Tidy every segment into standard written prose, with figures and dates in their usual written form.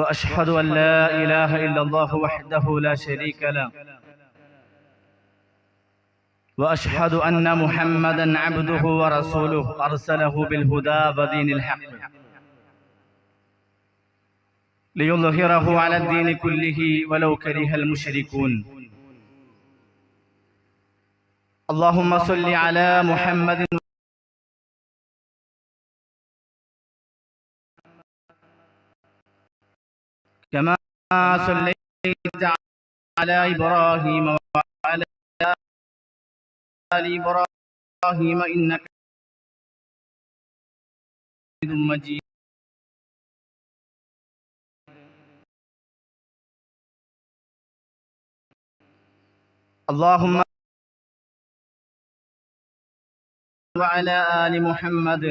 وأشهد أن لا إله إلا الله وحده لا شريك له وأشهد أن محمدا عبده ورسوله أرسله بالهدى ودين الحق ليظهره على الدين كله ولو كره المشركون. اللهم صل على محمد كما صليت على إبراهيم وعلى آل إبراهيم إنك حميد مجيد. اللهم وعلى آل محمد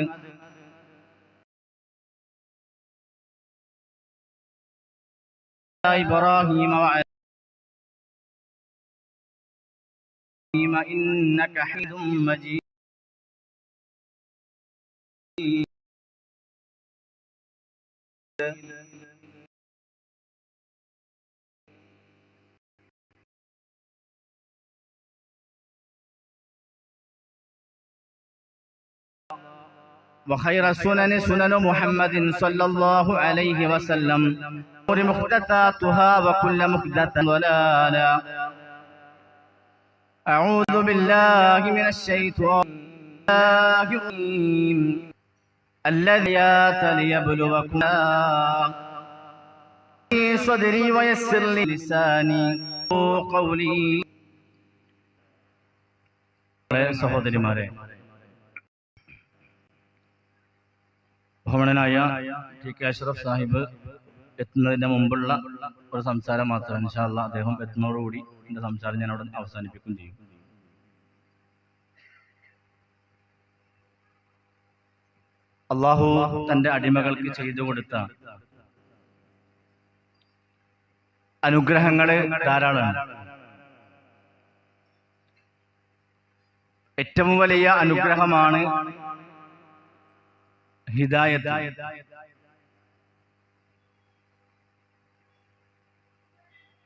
إبراهيم وعلى إبراهيم إنك حميد مجيد. وخير السنن سنن محمد صلى الله عليه وسلم محدثاتها وكل محدثة ضلالة. أعوذ بالله من الشيطان الرجيم الذي ليبلوكم في صدري ويسر لي لساني قولي. സഹോദരിമാരെ, ബഹുമാനനായ T K Ashraf Sahib എത്തുന്നതിന് മുമ്പുള്ള ഒരു സംസാരം മാത്രമാണ്. ഇൻഷാ അല്ലാഹ് അദ്ദേഹം എത്തുന്നതോടുകൂടി എൻ്റെ സംസാരം ഞാൻ അവിടെ അവസാനിപ്പിക്കുകയും ചെയ്യും. അള്ളാഹു തൻ്റെ അടിമകൾക്ക് ചെയ്തു കൊടുത്ത അനുഗ്രഹങ്ങള് ധാരാളമാണ്. ഏറ്റവും വലിയ അനുഗ്രഹമാണ് ഹിദായത്ത്.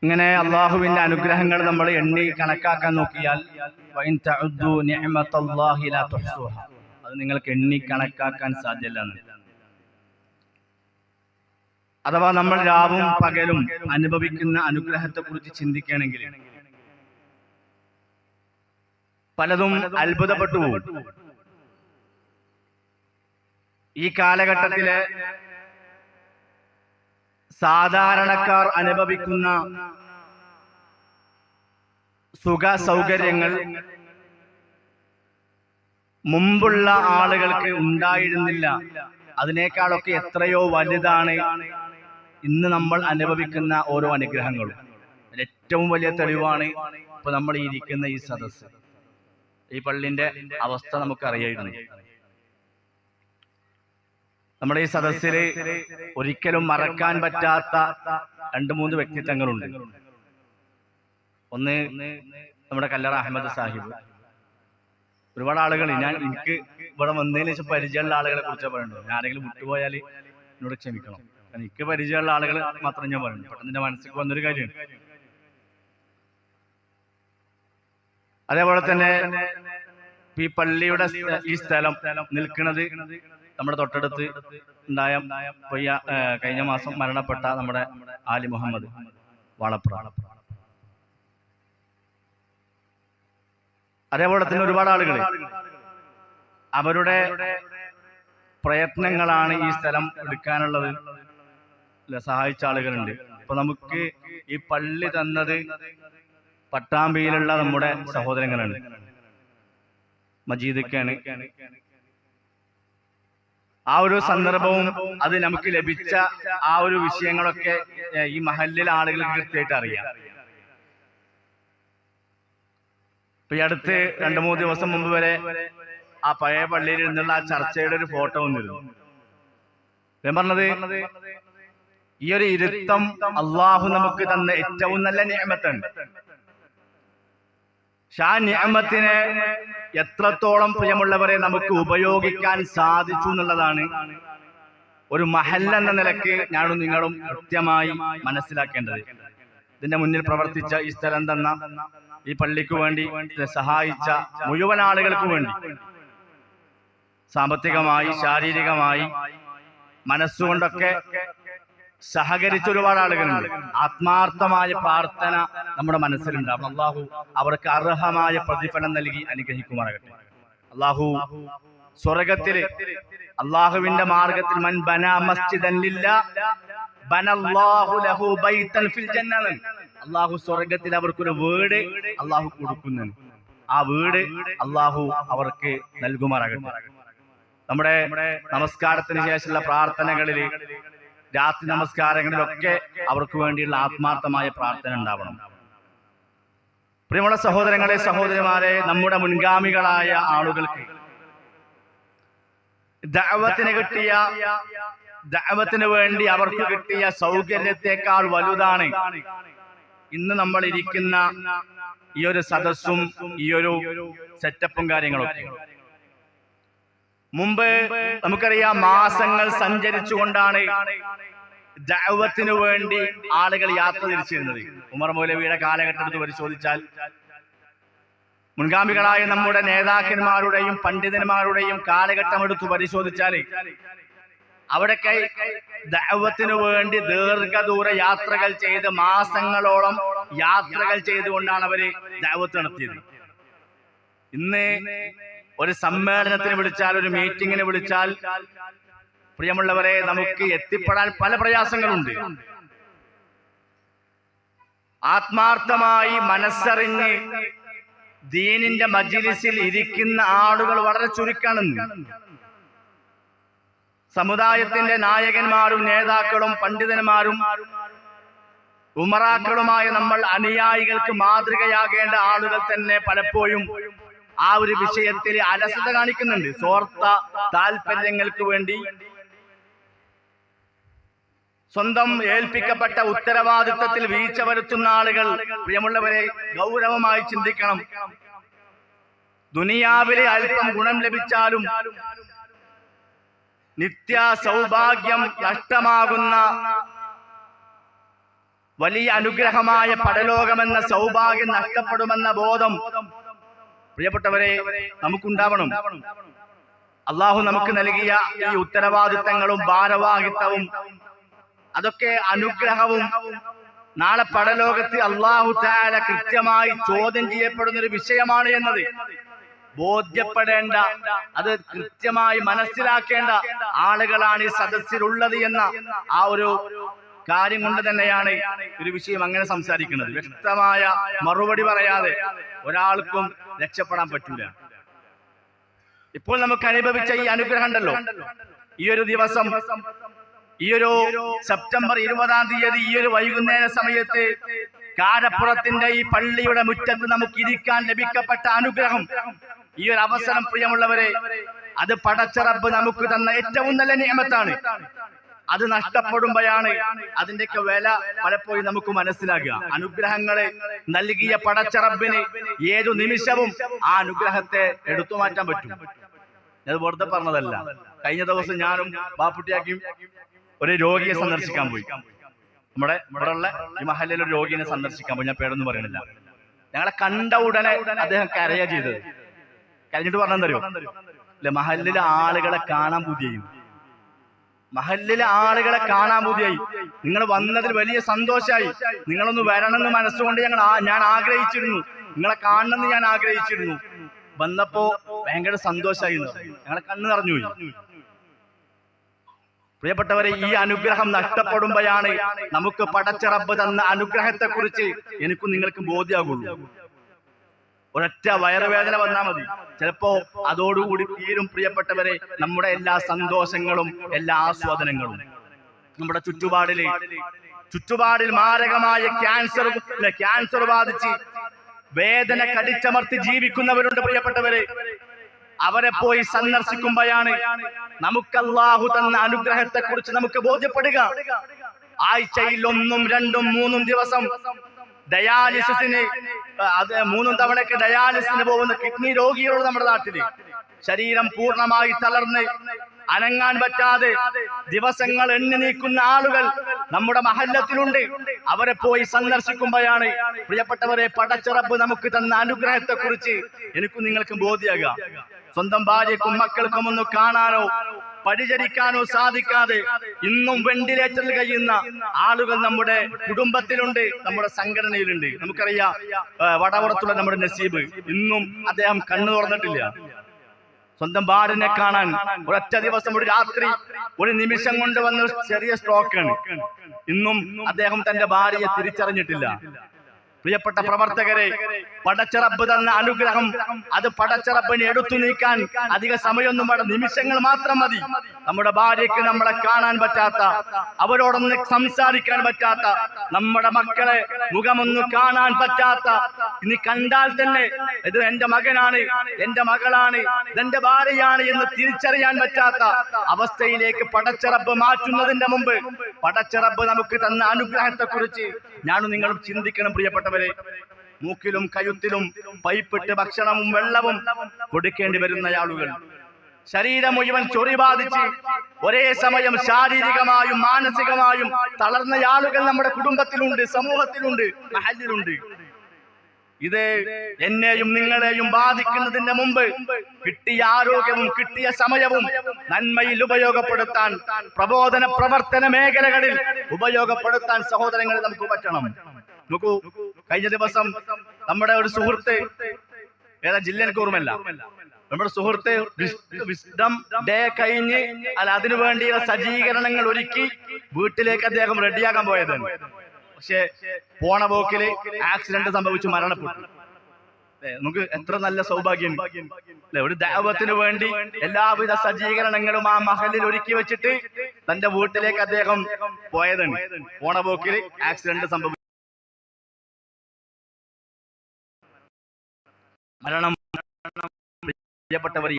ഇങ്ങനെ അള്ളാഹുവിന്റെ അനുഗ്രഹങ്ങൾ നമ്മൾ എണ്ണി കണക്കാക്കാൻ നോക്കിയാൽ അത് നിങ്ങൾക്ക് എണ്ണി കണക്കാക്കാൻ സാധ്യമല്ല. അഥവാ നമ്മൾ രാവും പകലും അനുഭവിക്കുന്ന അനുഗ്രഹത്തെ കുറിച്ച് ചിന്തിക്കുകയാണെങ്കിൽ പലതും അത്ഭുതപ്പെട്ടു പോകും. ഈ കാലഘട്ടത്തിലെ സാധാരണക്കാർ അനുഭവിക്കുന്ന സുഖ സൗകര്യങ്ങൾ മുമ്പുള്ള ആളുകൾക്ക് ഉണ്ടായിരുന്നില്ല. അതിനേക്കാളൊക്കെ എത്രയോ വലുതാണ് ഇന്ന് നമ്മൾ അനുഭവിക്കുന്ന ഓരോ അനുഗ്രഹങ്ങളും. ഏറ്റവും വലിയ തെളിവാണ് ഇപ്പൊ നമ്മൾ ഇരിക്കുന്ന ഈ സദസ്സ്. ഈ പള്ളിന്റെ അവസ്ഥ നമുക്കറിയായിരുന്നു. നമ്മുടെ ഈ സദസ്സിൽ ഒരിക്കലും മറക്കാൻ പറ്റാത്ത 2-3 വ്യക്തിത്വങ്ങളുണ്ട്. ഒന്ന് നമ്മുടെ കല്ലറ അഹമ്മദ് സാഹിബ്. ഒരുപാട് ആളുകൾ എനിക്ക് ഇവിടെ വന്നതിന് ശേഷം പരിചയമുള്ള ആളുകളെ കുറിച്ച് പറയുന്നുണ്ട്. ഞാൻ ആരെങ്കിലും വിട്ടുപോയാൽ എന്നോട് ക്ഷമിക്കണം. കാരണം എനിക്ക് പരിചയമുള്ള ആളുകൾ മാത്രം ഞാൻ പറയുന്നു. പെട്ടെന്ന് എൻ്റെ മനസ്സിലേക്ക് വന്നൊരു കാര്യമാണ്. അതേപോലെ തന്നെ ഈ പള്ളിയുടെ ഈ സ്ഥലം നിൽക്കുന്നത് നമ്മുടെ തൊട്ടടുത്ത് ഉണ്ടായ കഴിഞ്ഞ മാസം മരണപ്പെട്ട നമ്മുടെ ആലി മുഹമ്മദ് വാളപ്ര. അതേപോലെ തന്നെ ഒരുപാട് ആളുകൾ അവരുടെ പ്രയത്നങ്ങളാണ് ഈ സ്ഥലം എടുക്കാനുള്ളത് സഹായിച്ച ആളുകളുണ്ട്. അപ്പൊ നമുക്ക് ഈ പള്ളി തന്നത് പട്ടാമ്പിയിലുള്ള നമ്മുടെ സഹോദരങ്ങളാണ്. മജീദൊക്കെയാണ്. ആ ഒരു സന്ദർഭവും അത് നമുക്ക് ലഭിച്ച ആ ഒരു വിഷയങ്ങളൊക്കെ ഈ മഹല്ലിലെ ആളുകൾക്ക് കൃത്യമായിട്ട് അറിയാം. ഇപ്പൊ ഈ അടുത്ത് 2-3 ദിവസം മുമ്പ് വരെ ആ പഴയ പള്ളിയിൽ നിന്നുള്ള ആ ചർച്ചയുടെ ഒരു ഫോട്ടോ വന്നിരുന്നു. ഞാൻ പറഞ്ഞത് ഈ ഒരു ഇരുത്തം അള്ളാഹു നമുക്ക് തന്ന ഏറ്റവും നല്ല നിഅമത്താണ്. ആ നിഅമത്തിനെ എത്രത്തോളം പ്രിയമുള്ളവരെ നമുക്ക് ഉപയോഗിക്കാൻ സാധിച്ചു എന്നുള്ളതാണ് ഒരു മഹൽ എന്ന നിലക്ക് ഞാനും നിങ്ങളും കൃത്യമായി മനസ്സിലാക്കേണ്ടത്. ഇതിന്റെ മുന്നിൽ പ്രവർത്തിച്ച ഈ സ്ഥലം തന്ന ഈ പള്ളിക്ക് വേണ്ടി സഹായിച്ച മുഴുവൻ ആളുകൾക്ക് വേണ്ടി സാമ്പത്തികമായി, ശാരീരികമായി, മനസ്സുകൊണ്ടൊക്കെ സഹകരിച്ച ഒരുപാട് ആളുകളുണ്ട്. ആത്മാർത്ഥമായ പ്രാർത്ഥന നമ്മുടെ മനസ്സിലുണ്ടാവും. അള്ളാഹു അവർക്ക് അർഹമായ പ്രതിഫലം നൽകി അനുഗ്രഹിക്കുമാറാകട്ടെ. അള്ളാഹു സ്വർഗത്തില് അള്ളാഹുവിന്റെ മാർഗത്തിൽ മൻ ബനാ മസ്ജിദൻ ലില്ലാഹ് ബനല്ലാഹു ലഹു ബൈതൻ ഫിൽ ജന്ന. അള്ളാഹു സ്വർഗത്തിൽ അവർക്കൊരു വീട് അള്ളാഹു കൊടുക്കുന്നു. ആ വീട് അള്ളാഹു അവർക്ക് നൽകുമാറാകട്ടെ. നമ്മുടെ നമസ്കാരത്തിന് ശേഷമുള്ള പ്രാർത്ഥനകളിൽ, രാത്രി നമസ്കാരങ്ങളിലൊക്കെ അവർക്ക് വേണ്ടിയുള്ള ആത്മാർത്ഥമായ പ്രാർത്ഥന ഉണ്ടാവണം. പ്രിയമുള്ള സഹോദരങ്ങളെ, സഹോദരിമാരെ, നമ്മുടെ മുൻഗാമികളായ ആളുകൾക്ക് ദഅവത്തിന് വേണ്ടി അവർക്ക് കിട്ടിയ സൗകര്യത്തെക്കാൾ വലുതാണ് ഇന്ന് നമ്മൾ ഇരിക്കുന്ന ഈ ഒരു സദസ്സും ഈ ഒരു സെറ്റപ്പും കാര്യങ്ങളൊക്കെ. മുമ്പ് നമുക്കറിയാം, മാസങ്ങൾ സഞ്ചരിച്ചുകൊണ്ടാണ് ദഅവത്തിനു വേണ്ടി ആളുകൾ യാത്ര തിരിച്ചിരുന്നത്. ഉമർ മൗലവിയുടെ കാലഘട്ടത്തിൽ പരിശോധിച്ചാൽ, മുൻഗാമികളായ നമ്മുടെ നേതാക്കന്മാരുടെയും പണ്ഡിതന്മാരുടെയും കാലഘട്ടം എടുത്തു പരിശോധിച്ചാൽ അവിടൊക്കെ ദഅവത്തിനു വേണ്ടി ദീർഘദൂര യാത്രകൾ ചെയ്ത് മാസങ്ങളോളം യാത്രകൾ ചെയ്തുകൊണ്ടാണ് അവര് ദഅവത്ത് നടത്തിയത്. ഇന്ന് ഒരു സമ്മേളനത്തിന് വിളിച്ചാൽ, ഒരു മീറ്റിങ്ങിന് വിളിച്ചാൽ, പ്രിയമുള്ളവരെ, നമുക്ക് എത്തിപ്പെടാൻ പല പ്രയാസങ്ങളുണ്ട്. ആത്മാർത്ഥമായി മനസ്സറിഞ്ഞ് ദീനിന്റെ മജ്‌ലിസിൽ ഇരിക്കുന്ന ആളുകൾ വളരെ ചുരുക്കാണെന്ന്. സമുദായത്തിന്റെ നായകന്മാരും നേതാക്കളും പണ്ഡിതന്മാരും ഉമറാക്കളുമായ നമ്മൾ അനുയായികൾക്ക് മാതൃകയാകേണ്ട ആളുകൾ തന്നെ പലപ്പോഴും ആ ഒരു വിഷയത്തിൽ അലസത കാണിക്കുന്നുണ്ട്. സ്വാർത്ഥ താല്പര്യങ്ങൾക്ക് വേണ്ടി സ്വന്തം ഏൽപ്പിക്കപ്പെട്ട ഉത്തരവാദിത്തത്തിൽ വീഴ്ച വരുത്തുന്ന ആളുകൾ, പ്രിയമുള്ളവരെ, ഗൗരവമായി ചിന്തിക്കണം. ദുനിയാവിലെ അല്പം ഗുണം ലഭിച്ചാലും നിത്യ സൗഭാഗ്യം നഷ്ടമാകുന്ന വലിയ അനുഗ്രഹമായ പരലോകമെന്ന സൗഭാഗ്യം നഷ്ടപ്പെടുമെന്ന ബോധം, പ്രിയപ്പെട്ടവരെ, നമുക്കുണ്ടാവണം. അള്ളാഹു നമുക്ക് നൽകിയ ഈ ഉത്തരവാദിത്തങ്ങളും ഭാരവാഹിത്വവും അതൊക്കെ അനുഗ്രഹവും നാളെ പരലോകത്ത് അള്ളാഹു തആല കൃത്യമായി ചോദ്യം ചെയ്യപ്പെടുന്ന ഒരു വിഷയമാണ് എന്നത് ബോധ്യപ്പെടേണ്ട, അത് കൃത്യമായി മനസ്സിലാക്കേണ്ട ആളുകളാണ് ഈ സദസ്സിലുള്ളത് എന്ന ആ ഒരു കാര്യം കൊണ്ട് തന്നെയാണ് ഒരു വിഷയം അങ്ങനെ സംസാരിക്കുന്നത്. വ്യക്തമായ മറുപടി പറയാതെ ഒരാൾക്കും രക്ഷപ്പെടാൻ പറ്റൂല. ഇപ്പോൾ നമുക്ക് അനുഭവിച്ച ഈ അനുഗ്രഹം ഉണ്ടല്ലോ, ഈ ഒരു ദിവസം, ഈ ഒരു സെപ്റ്റംബർ 20-ാം തീയതി ഈ ഒരു വൈകുന്നേര സമയത്ത് കാരപ്പുറത്തിന്റെ ഈ പള്ളിയുടെ മുറ്റത്ത് നമുക്ക് ഇരിക്കാൻ ലഭിക്കപ്പെട്ട അനുഗ്രഹം, ഈ ഒരു അവസരം, പ്രിയമുള്ളവരെ, അത് പടച്ച റബ്ബ് നമുക്ക് തന്ന ഏറ്റവും നല്ല നിഅമത്താണ്. അത് നഷ്ടപ്പെടുമ്പോഴാണ് അതിന്റെയൊക്കെ വില പലപ്പോഴും നമുക്ക് മനസ്സിലാക്കുക. അനുഗ്രഹങ്ങളെ നൽകിയ പടച്ച റബ്ബിന് ഏതു നിമിഷവും ആ അനുഗ്രഹത്തെ എടുത്തു മാറ്റാൻ പറ്റും. ഞാൻ വെറുതെ പറഞ്ഞതല്ല. കഴിഞ്ഞ ദിവസം ഞാനും ബാപ്പുട്ടിയാക്കിയും ഒരു രോഗിയെ സന്ദർശിക്കാൻ പോയി. നമ്മുടെ ഇവിടെയുള്ള ഈ മഹല്ലിൽ ഒരു രോഗിയെ സന്ദർശിക്കാൻ പോയി. ഞാൻ പേരൊന്നും പറയണില്ല. ഞങ്ങളെ കണ്ട ഉടനെ അദ്ദേഹം കരയാ ചെയ്തത്. കരഞ്ഞിട്ട് പറഞ്ഞെന്തറിയോ, അല്ലെ, മഹല്ലിലെ ആളുകളെ കാണാൻ പുതിയായി. മഹല്ലിലെ ആളുകളെ കാണാൻ പുതിയായി. നിങ്ങൾ വന്നതിൽ വലിയ സന്തോഷമായി. നിങ്ങളൊന്ന് വരണമെന്ന് മനസ്സുകൊണ്ട് ഞാൻ ആഗ്രഹിച്ചിരുന്നു. നിങ്ങളെ കാണണമെന്ന് ഞാൻ ആഗ്രഹിച്ചിരുന്നു. വന്നപ്പോ ഭയങ്കര സന്തോഷമായി. ഞങ്ങളെ കണ്ണ് നിറഞ്ഞുപോയി. പ്രിയപ്പെട്ടവരെ, ഈ അനുഗ്രഹം നഷ്ടപ്പെടുമ്പോഴാണ് നമുക്ക് പടച്ച റബ്ബ് തന്ന അനുഗ്രഹത്തെ കുറിച്ച് എനിക്കും നിങ്ങൾക്കും ബോധ്യമാകുള്ളൂ. ഒരൊറ്റ വയറുവേദന വന്നാൽ മതി, ചിലപ്പോ അതോടുകൂടി തീരും പ്രിയപ്പെട്ടവരെ നമ്മുടെ എല്ലാ സന്തോഷങ്ങളും എല്ലാ ആസ്വാദനങ്ങളും. നമ്മുടെ ചുറ്റുപാടിൽ മാരകമായ ക്യാൻസർ ബാധിച്ച് വേദന കടിച്ചമർത്തി ജീവിക്കുന്നവരുണ്ട് പ്രിയപ്പെട്ടവരെ. അവരെ പോയി സന്ദർശിക്കുമ്പോഴാണ് നമുക്ക് അല്ലാഹു തന്ന അനുഗ്രഹത്തെ കുറിച്ച് നമുക്ക് ബോധ്യപ്പെടുക. ആഴ്ചയിൽ 1, 2, 3 ദിവസം ഡയാലിസിന് 3 തവണയൊക്കെ ഡയാലിസിന് പോകുന്ന കിഡ്നി രോഗികളോട് നമ്മുടെ നാട്ടില് ശരീരം പൂർണ്ണമായി തളർന്ന് അനങ്ങാൻ പറ്റാതെ ദിവസങ്ങൾ എണ്ണി നീക്കുന്ന ആളുകൾ നമ്മുടെ മഹല്ലത്തിലുണ്ട്. അവരെ പോയി സന്ദർശിക്കുമ്പോഴാണ് പ്രിയപ്പെട്ടവരെ പടച്ചറബ് നമുക്ക് തന്ന അനുഗ്രഹത്തെ കുറിച്ച് എനിക്കും നിങ്ങൾക്കും ബോധ്യമാകുക. സ്വന്തം ഭാര്യക്കും മക്കൾക്കും ഒന്ന് കാണാനോ പരിചരിക്കാനോ സാധിക്കാതെ ഇന്നും വെന്റിലേറ്ററിൽ കഴിയുന്ന ആളുകൾ നമ്മുടെ കുടുംബത്തിലുണ്ട്, നമ്മുടെ സംഘടനയിലുണ്ട്. നമുക്കറിയാം, വടവറത്തുള്ള നമ്മുടെ നസീബ് ഇന്നും അദ്ദേഹം കണ്ണു തുറന്നിട്ടില്ല. സ്വന്തം ഭാര്യനെ കാണാൻ ഒരൊറ്റ ദിവസം, ഒരു രാത്രി, ഒരു നിമിഷം കൊണ്ട് വന്ന ചെറിയ സ്ട്രോക്കാണ്. ഇന്നും അദ്ദേഹം തന്റെ ഭാര്യയെ തിരിച്ചറിഞ്ഞിട്ടില്ല. പ്രിയപ്പെട്ട പ്രവർത്തകരെ, പടച്ചറബ് തന്ന അനുഗ്രഹം അത് പടച്ചറബിനെ എടുത്തു നീക്കാൻ അധിക സമയമൊന്നും വേണ്ട, നിമിഷങ്ങൾ മാത്രം മതി. നമ്മുടെ ഭാര്യയ്ക്ക് നമ്മളെ കാണാൻ പറ്റാത്ത, അവരോടൊന്ന് സംസാരിക്കാൻ പറ്റാത്ത, നമ്മുടെ മക്കളെ മുഖമൊന്ന് കാണാൻ പറ്റാത്ത, ഇനി കണ്ടാൽ തന്നെ ഇത് എന്റെ മകനാണ്, എന്റെ മകളാണ്, ഇതെന്റെ ഭാര്യയാണ് എന്ന് തിരിച്ചറിയാൻ പറ്റാത്ത അവസ്ഥയിലേക്ക് പടച്ചറബ് മാറ്റുന്നതിന്റെ മുമ്പ് പടച്ചറബ് നമുക്ക് തന്ന അനുഗ്രഹത്തെ കുറിച്ച് ഞാനും നിങ്ങളും ചിന്തിക്കണം. പ്രിയപ്പെട്ടവരെ, മൂക്കിലും കഴുത്തിലും പൈപ്പിട്ട് ഭക്ഷണവും വെള്ളവും കൊടുക്കേണ്ടി വരുന്ന ആളുകൾ, ശരീരം മുഴുവൻ ചൊറി ബാധിച്ച് ഒരേ സമയം ശാരീരികമായും മാനസികമായും തളർന്ന ആളുകൾ നമ്മുടെ കുടുംബത്തിലുണ്ട്, സമൂഹത്തിലുണ്ട്, മഹല്ലിലുണ്ട്. ഇത് എന്നെയും നിങ്ങളെയും ബാധിക്കുന്നതിന്റെ മുമ്പ് കിട്ടിയ ആരോഗ്യവും കിട്ടിയ സമയവും നന്മയിൽ ഉപയോഗപ്പെടുത്താൻ, പ്രബോധന പ്രവർത്തന മേഖലകളിൽ ഉപയോഗപ്പെടുത്താൻ സഹോദരങ്ങളെ നമുക്ക് പറ്റണം. നോക്കൂ, കഴിഞ്ഞ ദിവസം നമ്മുടെ ഒരു സുഹൃത്ത്, ഏതാ ജില്ല എനിക്ക് ഓർമ്മയില്ല, നമ്മുടെ സുഹൃത്ത് വിസ്ഡം ഡേ കഴിഞ്ഞ് അതിനു വേണ്ടിയുള്ള സജ്ജീകരണങ്ങൾ ഒരുക്കി വീട്ടിലേക്ക് അദ്ദേഹം റെഡിയാക്കാൻ പോയതാണ്. പക്ഷെ പോണ പോക്കില് ആക്സിഡന്റ് സംഭവിച്ചു മരണപ്പെട്ടു. നമുക്ക് എത്ര നല്ല സൗഭാഗ്യം അല്ലെ! ഒരു ദഅവത്തിന് വേണ്ടി എല്ലാവിധ സജ്ജീകരണങ്ങളും ആ മഹലിൽ ഒരുക്കി വെച്ചിട്ട് തന്റെ വീട്ടിലേക്ക് അദ്ദേഹം പോയതാണ്. പോണ പോക്കില് ആക്സിഡന്റ് സംഭവിച്ചു മരണം. പ്രിയപ്പെട്ടവർ,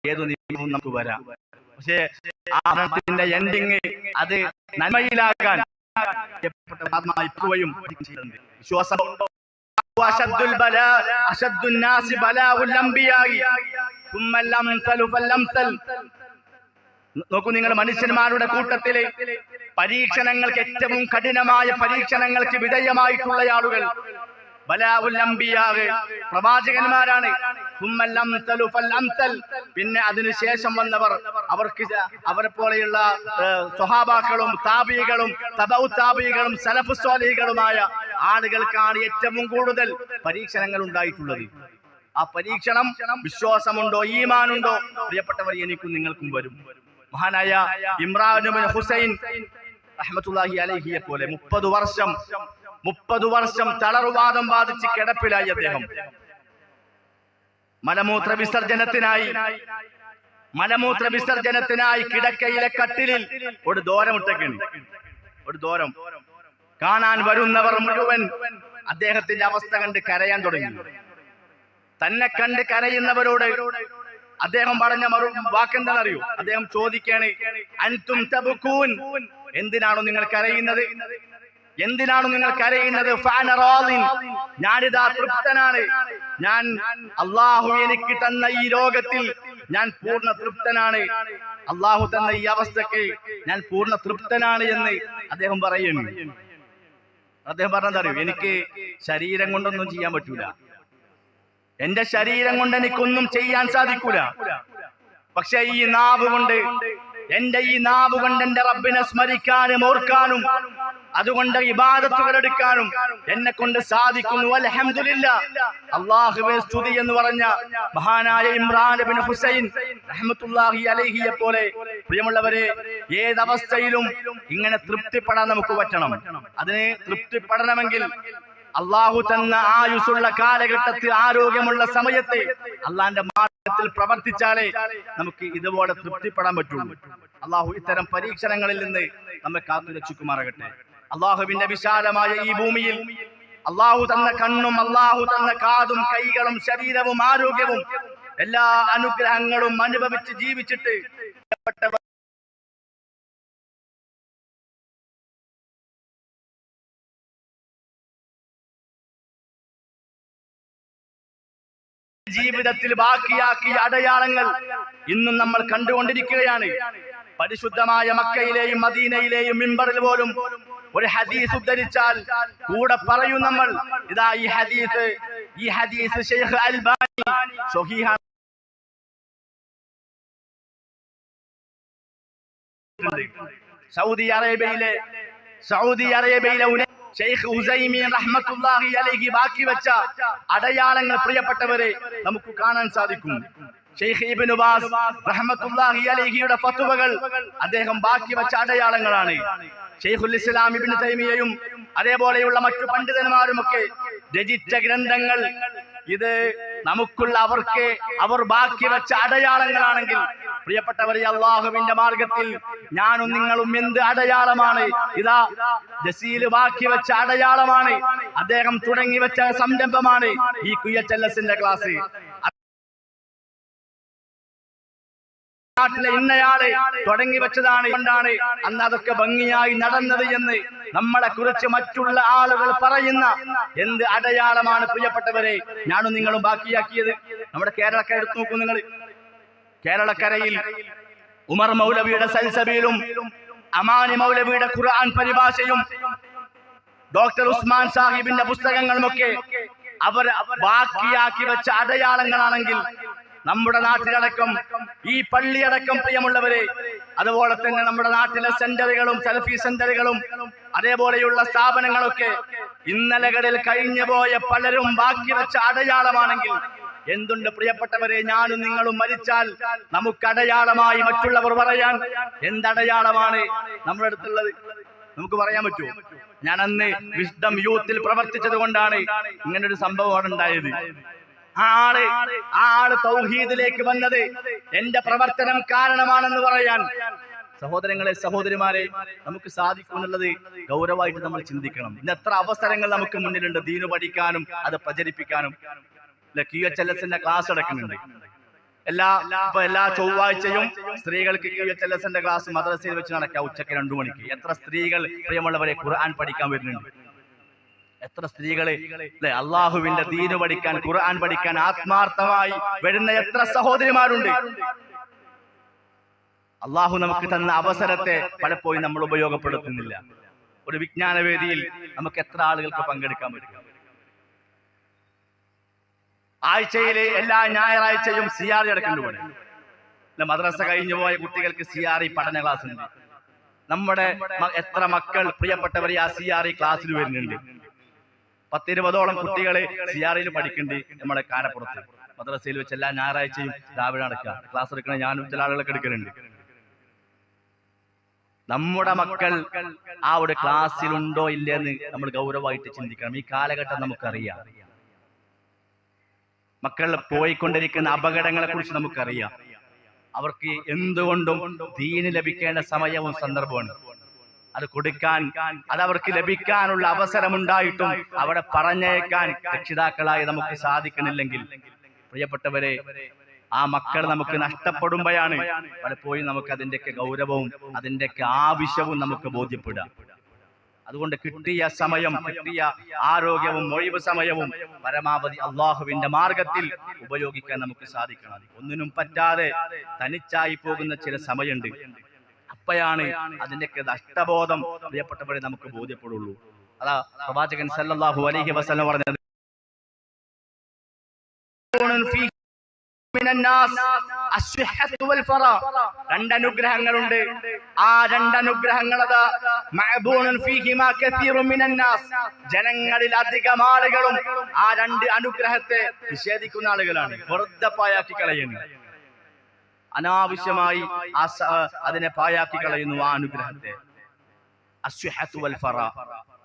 ഏതു നിയമവും നമുക്ക് വരാം, പക്ഷേ ആ മരണത്തിന്റെ എൻഡിങ് അത് നന്മയിലാകാൻ ഇപ്പോഴും വിശ്വാസം. നോക്കൂ, നിങ്ങൾ മനുഷ്യന്മാരുടെ കൂട്ടത്തിലെ പരീക്ഷണങ്ങൾക്ക്, ഏറ്റവും കഠിനമായ പരീക്ഷണങ്ങൾക്ക് വിധേയമായിട്ടുള്ള ആളുകൾ പ്രവാചകന്മാരാണ്. പിന്നെ അതിനുശേഷം വന്നവർ, അവരെ പോലെയുള്ള സ്വഹാബാക്കളും താബികളും തബഉ താബികളും സലഫു സ്വാലിഹീകളുമായ ആളുകൾക്കാണ് ഏറ്റവും കൂടുതൽ പരീക്ഷണങ്ങൾ ഉണ്ടായിട്ടുള്ളത്. ആ പരീക്ഷണം വിശ്വാസമുണ്ടോ, ഈമാനുണ്ടോ, പ്രിയപ്പെട്ടവർ, എനിക്കും നിങ്ങൾക്കും വരും. മഹാനായ ഇമ്രാൻ ഇബ്നു ഹുസൈൻ റഹ്മത്തുള്ളാഹി അലൈഹിയെ പോലെ 30 വർഷം തളർവാദം ബാധിച്ച് കിടപ്പിലായി അദ്ദേഹം. മലമൂത്ര വിസർജനത്തിനായി കിടക്കയിലെ കട്ടിലിൽ ഒരു ദോരമിട്ടൊക്കെയുണ്ട്. ഒരു ദോരം കാണാൻ വരുന്നവർ മുഴുവൻ അദ്ദേഹത്തിന്റെ അവസ്ഥ കണ്ട് കരയാൻ തുടങ്ങി. തന്നെ കണ്ട് കരയുന്നവരോട് അദ്ദേഹം പറഞ്ഞ വാക്കെന്താണെന്നറിയോ? അദ്ദേഹം ചോദിക്കാണ്, അൻതും തബ്കൂൻ, എന്തിനാണോ നിങ്ങൾ കരയുന്നത്? എന്തിനാണ് നിങ്ങൾ കരയുന്നത്? ഞാനിതാ തൃപ്തനാണ്, ഞാൻ അള്ളാഹു എനിക്ക് തന്ന ഈ രോഗത്തിൽ ഞാൻ പൂർണ്ണ തൃപ്തനാണ്, അള്ളാഹു തന്ന ഈ അവസ്ഥക്ക് ഞാൻ പൂർണ്ണ തൃപ്തനാണ് എന്ന് അദ്ദേഹം പറയുന്നു. അദ്ദേഹം പറഞ്ഞതറിയോ? എനിക്ക് ശരീരം കൊണ്ടൊന്നും ചെയ്യാൻ പറ്റൂല, എന്റെ ശരീരം കൊണ്ട് എനിക്കൊന്നും ചെയ്യാൻ സാധിക്കൂല, പക്ഷെ ഈ നാവ് കൊണ്ട്, എന്റെ റബ്ബിനെ സ്മരിക്കാനും ഓർക്കാനും അതുകൊണ്ട് ഇബാദത്തുകൾ എടുക്കാനും എന്നെ കൊണ്ട് സാധിക്കുന്നു. അൽഹംദുലില്ലാഹ്, അല്ലാഹുവേ സ്തുതി എന്ന് പറഞ്ഞ മഹാനായ ഇമ്രാൻ ഇബ്നു ഹുസൈൻ റഹ്മത്തുള്ളാഹി അലൈഹിയെ പോലെ പ്രിയമുള്ളവരെ, ഏതവസ്ഥയിലും ഇങ്ങനെ തൃപ്തിപ്പെടാൻ നമുക്ക് പറ്റണം. അതിന് തൃപ്തിപ്പെടണമെങ്കിൽ അള്ളാഹു തന്ന ആയുസ്സുള്ള കാലഘട്ടത്തിൽ, ആരോഗ്യമുള്ള സമയത്ത് അള്ളാന്റെ മാർഗത്തിൽ പ്രവർത്തിച്ചാലേ നമുക്ക് ഇതുപോലെ തൃപ്തിപ്പെടാൻ പറ്റുള്ളൂ. അള്ളാഹു ഇത്തരം പരീക്ഷണങ്ങളിൽ നിന്ന് നമ്മെ കാത്തു രക്ഷിക്കുമാറാകട്ടെ. അള്ളാഹുവിന്റെ വിശാലമായ ഈ ഭൂമിയിൽ അള്ളാഹു തന്ന കണ്ണും, അള്ളാഹു തന്ന കാതും, കൈകളും, ശരീരവും, ആരോഗ്യവും, എല്ലാ അനുഗ്രഹങ്ങളും അനുഭവിച്ച് ജീവിച്ചിട്ട് ജീവിതത്തിൽ ബാക്കിയാക്കിയ അടയാളങ്ങൾ ഇന്നും നമ്മൾ കണ്ടുകൊണ്ടിരിക്കുകയാണ്. പരിശുദ്ധമായ മക്കയിലെയും മദീനയിലെയും മിമ്പറിൽ പോലും ഒരു ഹദീസ് ഉദ്ധരിച്ചാൽ കൂടെ പറയും നമ്മൾ, ഇതാ ഈ ഹദീസ് ശൈഖ് അൽബാനി സ്വഹീഹ സൗദി അറേബ്യയിലെ ഷെയ്ഖ് ഉസൈമീൻ റഹ്മത്തുള്ളാഹി അലൈഹി ബാക്കി വെച്ച അടയാളങ്ങൾ പ്രിയപ്പെട്ടവരെ നമുക്ക് കാണാൻ സാധിക്കും. ഷെയ്ഖ് ഇബ്നു ബാസ് റഹ്മത്തുള്ളാഹി അലൈഹിയുടെ ഫത്വകൾ അദ്ദേഹം ബാക്കി വെച്ച അടയാളങ്ങളാണ്. ഷെയ്ഖുൽ ഇസ്ലാം ഇബ്നു തൈമിയയും അതേപോലെയുള്ള മറ്റു പണ്ഡിതന്മാരുമൊക്കെ രചിച്ച ഗ്രന്ഥങ്ങൾ ഇത് നമുക്കുള്ള അവർ ബാക്കി വെച്ച അടയാളങ്ങളാണെങ്കിൽ പ്രിയപ്പെട്ടവരെ, അള്ളാഹുവിന്റെ മാർഗത്തിൽ ഞാനും നിങ്ങളും എന്ത് അടയാളമാണ്? ഇതാ ജസീൽ ബാക്കി വെച്ച അടയാളമാണ്. അദ്ദേഹം തുടങ്ങി വെച്ച സംരംഭമാണ് ഈ QHLS ക്ലാസ്. നാട്ടിലെ ഇന്നയാള് തുടങ്ങി വെച്ചതാണ് കൊണ്ടാണ് അന്ന് അതൊക്കെ ഭംഗിയായി നടന്നത് എന്ന് നമ്മളെ കുറിച്ച് മറ്റുള്ള ആളുകൾ പറയുന്ന എന്ത് അടയാളമാണ് പ്രിയപ്പെട്ടവരെ ഞാനും നിങ്ങളും ബാക്കിയാക്കിയത്? നമ്മുടെ കേരളക്കര എടുത്തു നോക്കൂ നിങ്ങൾ. കേരളക്കരയിൽ ഉമർ മൗലവിയുടെ സൽസബീലും അമാനി മൗലവിയുടെ ഖുർആൻ പരിഭാഷയും ഡോക്ടർ ഉസ്മാൻ സാഹിബിന്റെ പുസ്തകങ്ങളുമൊക്കെ അവർ ബാക്കിയാക്കി വെച്ച അടയാളങ്ങളാണെങ്കിൽ നമ്മുടെ നാട്ടിലടക്കം ഈ പള്ളിയടക്കം പ്രിയമുള്ളവരെ, അതുപോലെ തന്നെ നമ്മുടെ നാട്ടിലെ സെന്ററുകളും സലഫി സെന്ററുകളും അതേപോലെയുള്ള സ്ഥാപനങ്ങളൊക്കെ ഇന്നലകളിൽ കഴിഞ്ഞുപോയ പലരും ബാക്കി വെച്ച അടയാളമാണെങ്കിൽ എന്തുണ്ട് പ്രിയപ്പെട്ടവരെ, ഞാനും നിങ്ങളും മരിച്ചാൽ നമുക്ക് അടയാളമായി മറ്റുള്ളവർ പറയാൻ എന്തടയാളമാണ് നമ്മുടെ അടുത്തുള്ളത്? നമുക്ക് പറയാൻ പറ്റുമോ? ഞാൻ അന്ന് വിസ്ഡം യൂത്തിൽ പ്രവർത്തിച്ചത് കൊണ്ടാണ് ഇങ്ങനൊരു സംഭവമാണ് ഉണ്ടായത്. ആ ആള് തൗഹീദിലേക്ക് വന്നത് എന്റെ പ്രവർത്തനം കാരണമാണെന്ന് പറയാൻ സഹോദരങ്ങളെ സഹോദരിമാരെ നമുക്ക് സാധിക്കും എന്നുള്ളത് ഗൗരവമായിട്ട് നമ്മൾ ചിന്തിക്കണം. ഇന്ന് എത്ര അവസരങ്ങൾ നമുക്ക് മുന്നിലുണ്ട് ദീനു പഠിക്കാനും അത് പ്രചരിപ്പിക്കാനും. QHLS ക്ലാസ് നടക്കുന്നുണ്ട്. എല്ലാ ചൊവ്വാഴ്ചയും സ്ത്രീകൾക്ക് QHLS ക്ലാസ് മദ്രസയിൽ വെച്ച് നടക്കാം ഉച്ചയ്ക്ക് 2 മണിക്ക്. എത്ര സ്ത്രീകൾ പ്രിയമുള്ളവരെ ഖുർആൻ പഠിക്കാൻ വരുന്നുണ്ട്? എത്ര സ്ത്രീകള് അള്ളാഹുവിന്റെ ദീന് പഠിക്കാൻ ഖുർആൻ പഠിക്കാൻ ആത്മാർത്ഥമായി വരുന്ന എത്ര സഹോദരിമാരുണ്ട്? അള്ളാഹു നമുക്ക് തന്ന അവസരത്തെ പലപ്പോഴും നമ്മൾ ഉപയോഗപ്പെടുത്തുന്നില്ല. ഒരു വിജ്ഞാന വേദിയിൽ നമുക്ക് എത്ര ആളുകൾക്ക് പങ്കെടുക്കാൻ പറ്റും? ആഴ്ചയിലെ എല്ലാ ഞായറാഴ്ചയും CRE നടക്കുന്നുണ്ട്. മദ്രസ കഴിഞ്ഞു പോയ കുട്ടികൾക്ക് CRE പഠന ക്ലാസ് ഉണ്ട്. നമ്മുടെ എത്ര മക്കൾ പ്രിയപ്പെട്ടവർ ആ CRE ക്ലാസ്സിൽ വരുന്നുണ്ട്? 10-20ഓളം കുട്ടികളെ CREയിൽ പഠിക്കുന്നുണ്ട്. നമ്മുടെ കാരപ്പുറത്ത് മദ്രസയിൽ വെച്ച് എല്ലാ ഞായറാഴ്ചയും രാവിലെ നടക്കുക ക്ലാസ് എടുക്കണ ഞാനും ചില ആളുകളൊക്കെ എടുക്കുന്നുണ്ട്. നമ്മുടെ മക്കൾ ആ ഒരു ക്ലാസ്സിലുണ്ടോ ഇല്ലെന്ന് നമ്മൾ ഗൗരവമായിട്ട് ചിന്തിക്കണം. ഈ കാലഘട്ടം നമുക്കറിയാം. മക്കൾ പോയിക്കൊണ്ടിരിക്കുന്ന അപകടങ്ങളെ കുറിച്ച് നമുക്കറിയാം. അവർക്ക് എന്തുകൊണ്ടും ദീന് ലഭിക്കേണ്ട സമയവും സന്ദർഭമാണ്. അത് കൊടുക്കാൻ, അതവർക്ക് ലഭിക്കാനുള്ള അവസരമുണ്ടായിട്ടും അവിടെ പറഞ്ഞേക്കാൻ രക്ഷിതാക്കളായി നമുക്ക് സാധിക്കണില്ലെങ്കിൽ പ്രിയപ്പെട്ടവരെ, ആ മക്കൾ നമുക്ക് നഷ്ടപ്പെടുമ്പോഴാണ് പലപ്പോഴും നമുക്ക് അതിൻ്റെയൊക്കെ ഗൗരവവും അതിൻ്റെയൊക്കെ ആവശ്യവും നമുക്ക് ബോധ്യപ്പെടുക. അതുകൊണ്ട് കിട്ടിയ സമയം, കിട്ടിയ ആരോഗ്യവും ഒഴിവ് സമയവും പരമാവധി അള്ളാഹുവിന്റെ മാർഗത്തിൽ ഉപയോഗിക്കാൻ നമുക്ക് സാധിക്കണം. ഒന്നിനും പറ്റാതെ തനിച്ചായി പോകുന്ന ചില സമയമുണ്ട്. അപ്പോഴാണ് അതിൻ്റെയൊക്കെ നഷ്ടബോധം പ്രിയപ്പെട്ടവരെ നമുക്ക് ബോധ്യപ്പെടുള്ളൂ. അതാ പ്രവാചകൻ സല്ലല്ലാഹു അലൈഹി വസല്ലം പറഞ്ഞത്, രണ്ടനുഗ്രഹങ്ങളുണ്ട്. ആ രണ്ടനുഗ്രഹങ്ങൾ ജനങ്ങളിൽ അധികം ആളുകളും ആ രണ്ട് അനുഗ്രഹത്തെ നിഷേധിക്കുന്ന ആളുകളാണ്. വെറുതെ പായാക്കി കളയുന്നു, അനാവശ്യമായി അതിനെ പായാക്കി കളയുന്നു ആ അനുഗ്രഹത്തെ.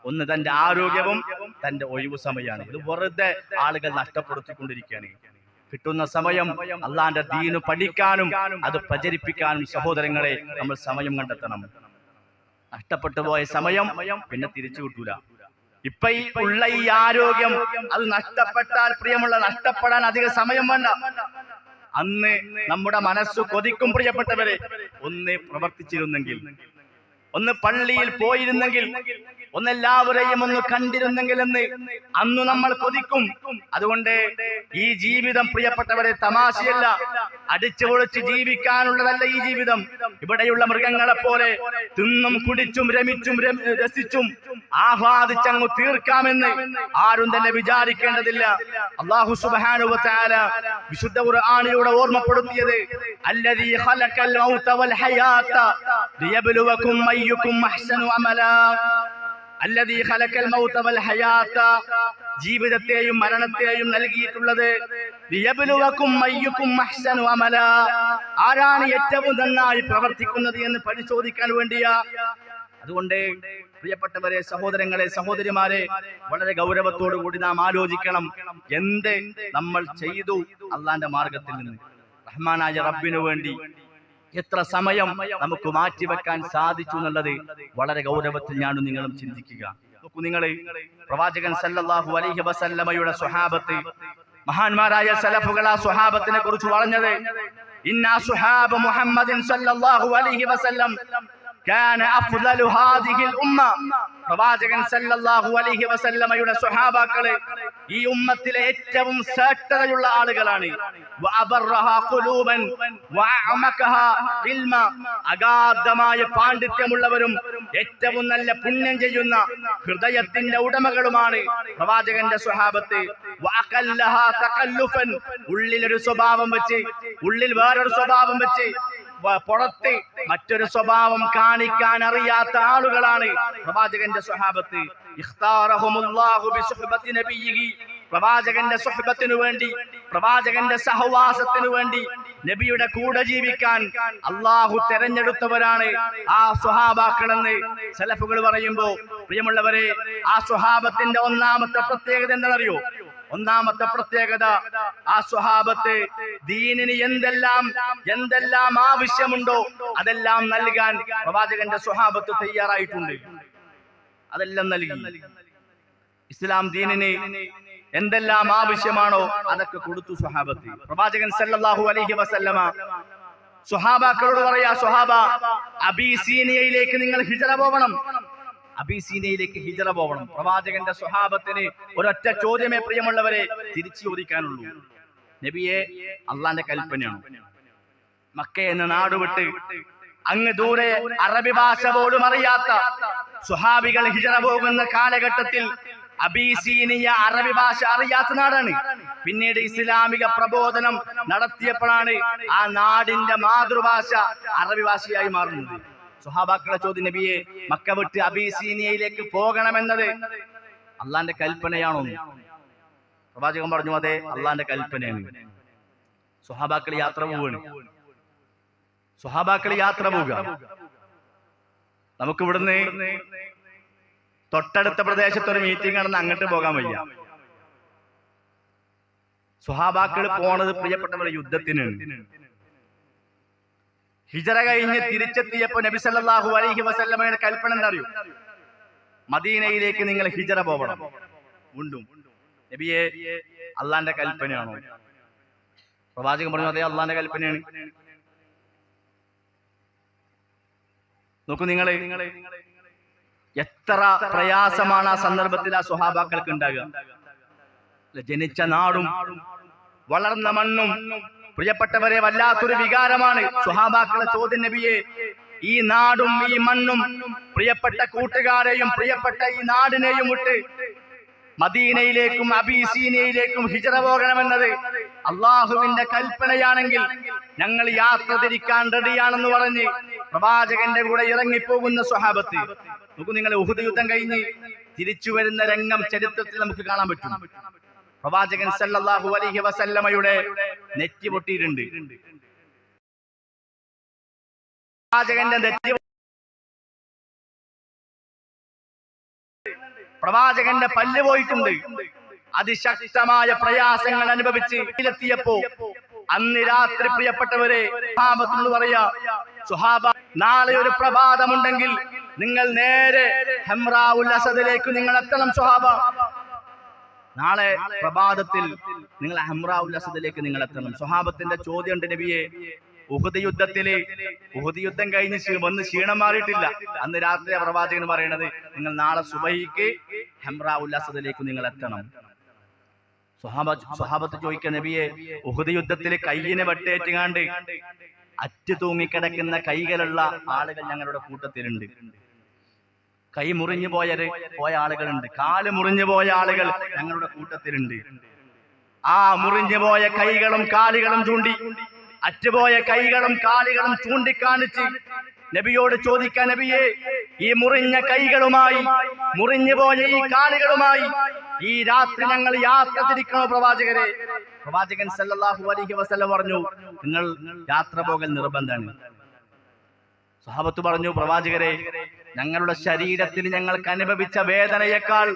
ഒന്ന് തന്റെ ആരോഗ്യവും തന്റെ ഒഴിവു സമയമാണ്. ഇത് വെറുതെ ആളുകൾ നഷ്ടപ്പെടുത്തിക്കൊണ്ടിരിക്കുകയാണ്. കിട്ടുന്ന സമയം അള്ളാന്റെ ദീന് പഠിക്കാനും അത് പ്രചരിപ്പിക്കാനും സഹോദരങ്ങളെ നമ്മൾ സമയം കണ്ടെത്തണം. നഷ്ടപ്പെട്ടു പോയ സമയം പിന്നെ തിരിച്ചു കിട്ടൂല. ഇപ്പൊ ഈ ഉള്ള ഈ ആരോഗ്യം അത് നഷ്ടപ്പെട്ടാൽ പ്രിയമുള്ള നഷ്ടപ്പെടാൻ അധിക സമയം വേണ്ട. അന്ന് നമ്മുടെ മനസ്സ് കൊതിക്കും പ്രിയപ്പെട്ടവരെ, ഒന്ന് പ്രവർത്തിച്ചിരുന്നെങ്കിൽ, ഒന്ന് പള്ളിയിൽ പോയിരുന്നെങ്കിൽ, ഒന്നെല്ലാവരെയും ഒന്ന് കണ്ടിരുന്നെങ്കിൽ എന്ന് അന്ന് നമ്മൾ കൊതിക്കും. അതുകൊണ്ട് ഈ ജീവിതം പ്രിയപ്പെട്ടവരെ തമാശയല്ല, അടിച്ചു പൊളിച്ച് ജീവിക്കാനുള്ളതല്ല ഈ ജീവിതം. ഇവിടെയുള്ള മൃഗങ്ങളെ പോലെ തിന്നും കുടിച്ചും രമിച്ചും രസിച്ചും ആഹ്ലാദിച്ചങ്ങു തീർക്കാമെന്ന് ആരും തന്നെ വിചാരിക്കേണ്ടതില്ല. അല്ലാഹു സുബ്ഹാനഹു വ തആല വിശുദ്ധ ഖുർആനിലൂടെ ഓർമ്മപ്പെടുത്തിയത് അല്ലദീ ഖലഖൽ മൗത വൽ ഹയാത ലിയബ്ലുവകും അയ്യുകും അഹ്സനു അമലാ. അല്ലദീ ഖലഖൽ മൗത വൽ ഹയാത, ജീവിതത്തെയും മരണത്തെയും നൽകിയിട്ടുള്ളത് ലിയബ്ലുവകും അയ്യുകും അഹ്സനു അമലാ, ആരാണ് ഏറ്റവും നന്നായി പ്രവർത്തിക്കുന്നത് എന്ന് പരിശോധിക്കാൻ വേണ്ടിയാ. അതുകൊണ്ട് പ്രിയപ്പെട്ടവരെ, സഹോദരങ്ങളെ, സഹോദരിമാരെ, വളരെ ഗൗരവത്തോടു കൂടി നാം ആലോചിക്കണം, എന്ത് നമ്മൾ ചെയ്തു അള്ളാന്റെ മാർഗത്തിൽ നിന്ന് റഹ്മാനായ റബ്ബിനു വേണ്ടി എത്ര സമയം നമുക്ക് മാറ്റിവെക്കാൻ സാധിച്ചു എന്നുള്ളത് വളരെ ഗൗരവത്തിൽ ഞാനും നിങ്ങളും ചിന്തിക്കുക. നോക്കൂ, നിങ്ങൾ പ്രവാചകൻ സല്ലല്ലാഹു അലൈഹി വസല്ലമയുടെ സ്വഹാബത്ത്, മഹാന്മാരായ സലഫുകൾ ആ സ്വഹാബത്തിനെ കുറിച്ച് പറഞ്ഞത് ഇന്നാ സ്വഹാബ മുഹമ്മദിൻ സല്ലല്ലാഹു അലൈഹി വസല്ലം കാന അഫ്ളലു ഹാദിഹിൽ ഉമ്മ. പ്രവാചകൻ സല്ലല്ലാഹു അലൈഹി വസല്ലമയുടെ സ്വഹാബാക്കളെ ഈ ഉമ്മത്തിലെ ഏറ്റവും ശ്രേഷ്ഠതയുള്ള ആളുകളാണ്. വഅബറഹാ ഖുലൂബൻ വഅമകഹാ ഇൽമ, അഗാധമായ പാണ്ഡിത്യമുള്ളവരും ഏറ്റവും നല്ല പുണ്യം ചെയ്യുന്ന ഹൃദയത്തിന്റെ ഉടമകളുമാണ് പ്രവാചകന്റെ സ്വഹാബത്ത്. വഅഖല്ലഹാ തഖല്ലുഫൻ, ഉള്ളിലൊരു സ്വഭാവം വെച്ച് ഉള്ളിൽ വേറൊരു സ്വഭാവം വെച്ച് പുറത്ത് മറ്റൊരു സ്വഭാവം കാണിക്കാൻ അറിയാത്ത ആളുകളാണ് പ്രവാചകന്റെ സ്വഹാബത്ത്. ഇഖ്താറഹുമുല്ലാഹു ബിസുഹ്ബത്തി നബിയിഹി, പ്രവാചകന്റെ സുഹ്ബത്തിനു വേണ്ടി, പ്രവാചകന്റെ സഹവാസത്തിനു വേണ്ടി, നബിയുടെ കൂടെ ജീവിക്കാൻ അള്ളാഹു തെരഞ്ഞെടുത്തവരാണ് ആ സ്വഹാബാക്കളെന്ന് സലഫുകൾ പറയുമ്പോ, പ്രിയമുള്ളവരെ, ആ സ്വഹാബത്തിന്റെ ഒന്നാമത്തെ പ്രത്യേകത എന്താണെന്നറിയോ? ഒന്നാമത്തെ പ്രത്യേകത, ആ സ്വഹാബത്ത് ദീനിന് എന്തെല്ലാം ആവശ്യമുണ്ടോ അതെല്ലാം നൽകാൻ പ്രവാചകന്റെ സ്വഹാബത്ത് തയ്യാറായിട്ടുണ്ട്. അതെല്ലാം നൽകി. ഇസ്ലാം ദീനിന് എന്തെല്ലാം ആവശ്യമാണോ അതൊക്കെ കൊടുത്തു സ്വഹാബത്ത്. പ്രവാചകൻ സല്ലല്ലാഹു അലൈഹി വസല്ലമ സ്വഹാബാക്കളോട് പറയാ, സ്വഹാബ, അബീസീനിയയിലേക്ക് നിങ്ങൾ ഹിജ്റ പോകണം. അബീസീനിയയിലേക്ക് ഹിജ്റ പോകണം. പ്രവാചകന്റെ സ്വഹാബത്തിന് ഒരൊറ്റ ചോദ്യമേ പ്രിയമുള്ളവരെ തിരിച്ചു ചോദിക്കാനുള്ളൂ. നബിയെ, അള്ളാന്റെ കൽപ്പനയാണ്. മക്ക എന്ന നാടുവിട്ട് അങ്ങ് ദൂരെ അറബി ഭാഷ പോലും അറിയാത്ത സ്വഹാബികൾ ഹിജ്റ പോകുന്ന കാലഘട്ടത്തിൽ അബീസീനിയ അറബി ഭാഷ അറിയാത്ത നാടാണ്. പിന്നീട് ഇസ്ലാമിക പ്രബോധനം നടത്തിയപ്പോഴാണ് ആ നാടിന്റെ മാതൃഭാഷ അറബി ഭാഷയായി മാറുന്നത്. സ്വഹാബാക്കളെ ചോദ്യം, നബിയെ, മക്ക വിട്ട് അബീസീനിയയിലേക്ക് പോകണമെന്നത് അള്ളാന്റെ കൽപ്പനയാണോ? പ്രവാചകൻ പറഞ്ഞു, അതെ, അള്ളാന്റെ കൽപ്പനയാണ്. സ്വഹാബാക്കൾ യാത്ര പോവുകയാണ്. സ്വഹാബാക്കൾ യാത്ര പോവുക. നമുക്ക് ഇവിടുന്ന് തൊട്ടടുത്ത പ്രദേശത്ത് ഒരു മീറ്റിംഗ് നടന്ന് അങ്ങോട്ട് പോകാൻ വയ്യ. സ്വഹാബാക്കൾ പോണത് പ്രിയപ്പെട്ടവരുടെ യുദ്ധത്തിനാണ്. ഹിജ്റ കഴിഞ്ഞ് തിരിച്ചെത്തിയപ്പോ നബി സല്ലല്ലാഹു അലൈഹി വസല്ലമയുടെ കൽപ്പന എന്താ അറിയോ? മദീനയിലേക്ക് നിങ്ങൾ ഹിജ്റ പോകണം. വീണ്ടും, നബിയെ, അള്ളാന്റെ കൽപ്പനയാണോ? പ്രവാചകൻ പറഞ്ഞു, അതെ, അള്ളാന്റെ കൽപ്പനയാണ്. നോക്കൂ, നിങ്ങൾ എത്ര പ്രയാസമാണ് ആ സന്ദർഭത്തിൽ ആ സ്വഹാബാക്കൾക്ക് ഉണ്ടാകുക. ജനിച്ച നാടും വളർന്ന മണ്ണും പ്രിയപ്പെട്ടവരെ വല്ലാത്തൊരു വികാരമാണ്. സ്വഹാബാക്കളെ ചോദ്യം, നബിയെ, ഈ നാടും ഈ മണ്ണും പ്രിയപ്പെട്ട കൂട്ടുകാരെയും പ്രിയപ്പെട്ട ഈ നാടിനെയും വിട്ട് മദീനയിലേക്കും അബീസീനിയയിലേക്കും ഹിജ്റ പോകണമെന്നത് അള്ളാഹുവിന്റെ കൽപ്പനയാണെങ്കിൽ ഞങ്ങൾ യാത്ര തിരിക്കാൻ റെഡിയാണെന്ന് പറഞ്ഞ് പ്രവാചകന്റെ കൂടെ ഇറങ്ങിപ്പോകുന്ന സ്വഹാബത്ത്. നോക്കൂ, നിങ്ങൾ ഉഹുദ് യുദ്ധം കഴിഞ്ഞ് തിരിച്ചു വരുന്ന രംഗം ചരിത്രത്തിൽ നമുക്ക് കാണാൻ പറ്റും. പ്രവാചകൻ സല്ലല്ലാഹു അലൈഹി വസല്ലമയുടെ നെറ്റി പൊട്ടിയിട്ടുണ്ട്. പ്രവാചകന്റെ നെറ്റി, പ്രവാചകന്റെ പല്ല് പോയിട്ടുണ്ട്. അതിശക്തമായ പ്രയാസങ്ങൾ അനുഭവിച്ച് എത്തിയപ്പോ അന്ന് രാത്രി പ്രിയപ്പെട്ടവരെ സ്വഹാബത്തിനോട് പറയാ, സ്വഹാബ, നാളെ ഒരു പ്രഭാതമുണ്ടെങ്കിൽ നിങ്ങൾ നേരെ ഹംറാഉൽ അസദിലേക്ക് നിങ്ങൾ എത്തണം. സ്വഹാബ, നാളെ പ്രഭാതത്തിൽ നിങ്ങൾ ഹംറാഉൽ അസദിലേക്ക് നിങ്ങൾ എത്തണം. സ്വഹാബത്തിന്റെ ചോദ്യമുണ്ട്, നബിയെ, ഉഹുദ് യുദ്ധം കഴിഞ്ഞ് വന്ന് ക്ഷീണം മാറിയിട്ടില്ല. അന്ന് രാത്രി പ്രവാചകൻ പറയണത്, നിങ്ങൾ നാളെ സുബഹിക്ക് ഹംറാഉൽ അസദിലേക്ക് നിങ്ങൾ എത്തണം. സ്വഹാബത്ത് ചോദിക്കുക, നബിയെ, ഉഹുദ് യുദ്ധത്തിൽ കയ്യിനെ വെട്ടേറ്റുകാണ്ട് അറ്റു തൂങ്ങിക്കിടക്കുന്ന കൈകളുള്ള ആളുകൾ ഞങ്ങളുടെ കൂട്ടത്തിലുണ്ട്. കൈ മുറിഞ്ഞു പോയ ആളുകളുണ്ട്, കാല് മുറിഞ്ഞു പോയ ആളുകൾ ഞങ്ങളുടെ കൂട്ടത്തിലുണ്ട്. ആ മുറിഞ്ഞു പോയ കൈകളും കാലുകളും അറ്റുപോയ കൈകളും കാലുകളും ചൂണ്ടിക്കാണിച്ച് നബിയോട് ചോദിക്കാൻ, നബിയെ, ഈ മുറിഞ്ഞ കൈകളുമായി മുറിഞ്ഞു പോയ ഈ കാലുകളുമായി ഈ രാത്രി ഞങ്ങൾ യാത്ര തിരിക്കണോ പ്രവാചകരെ? പ്രവാചകൻ സല്ലല്ലാഹു അലൈഹി വസല്ലം പറഞ്ഞു, നിങ്ങൾ യാത്ര പോകൽ നിർബന്ധമാണ്. സ്വഹാബത്ത് പറഞ്ഞു, പ്രവാചകരെ, ഞങ്ങളുടെ ശരീരത്തിൽ ഞങ്ങൾക്ക് അനുഭവിച്ച വേദനയേക്കാൾ,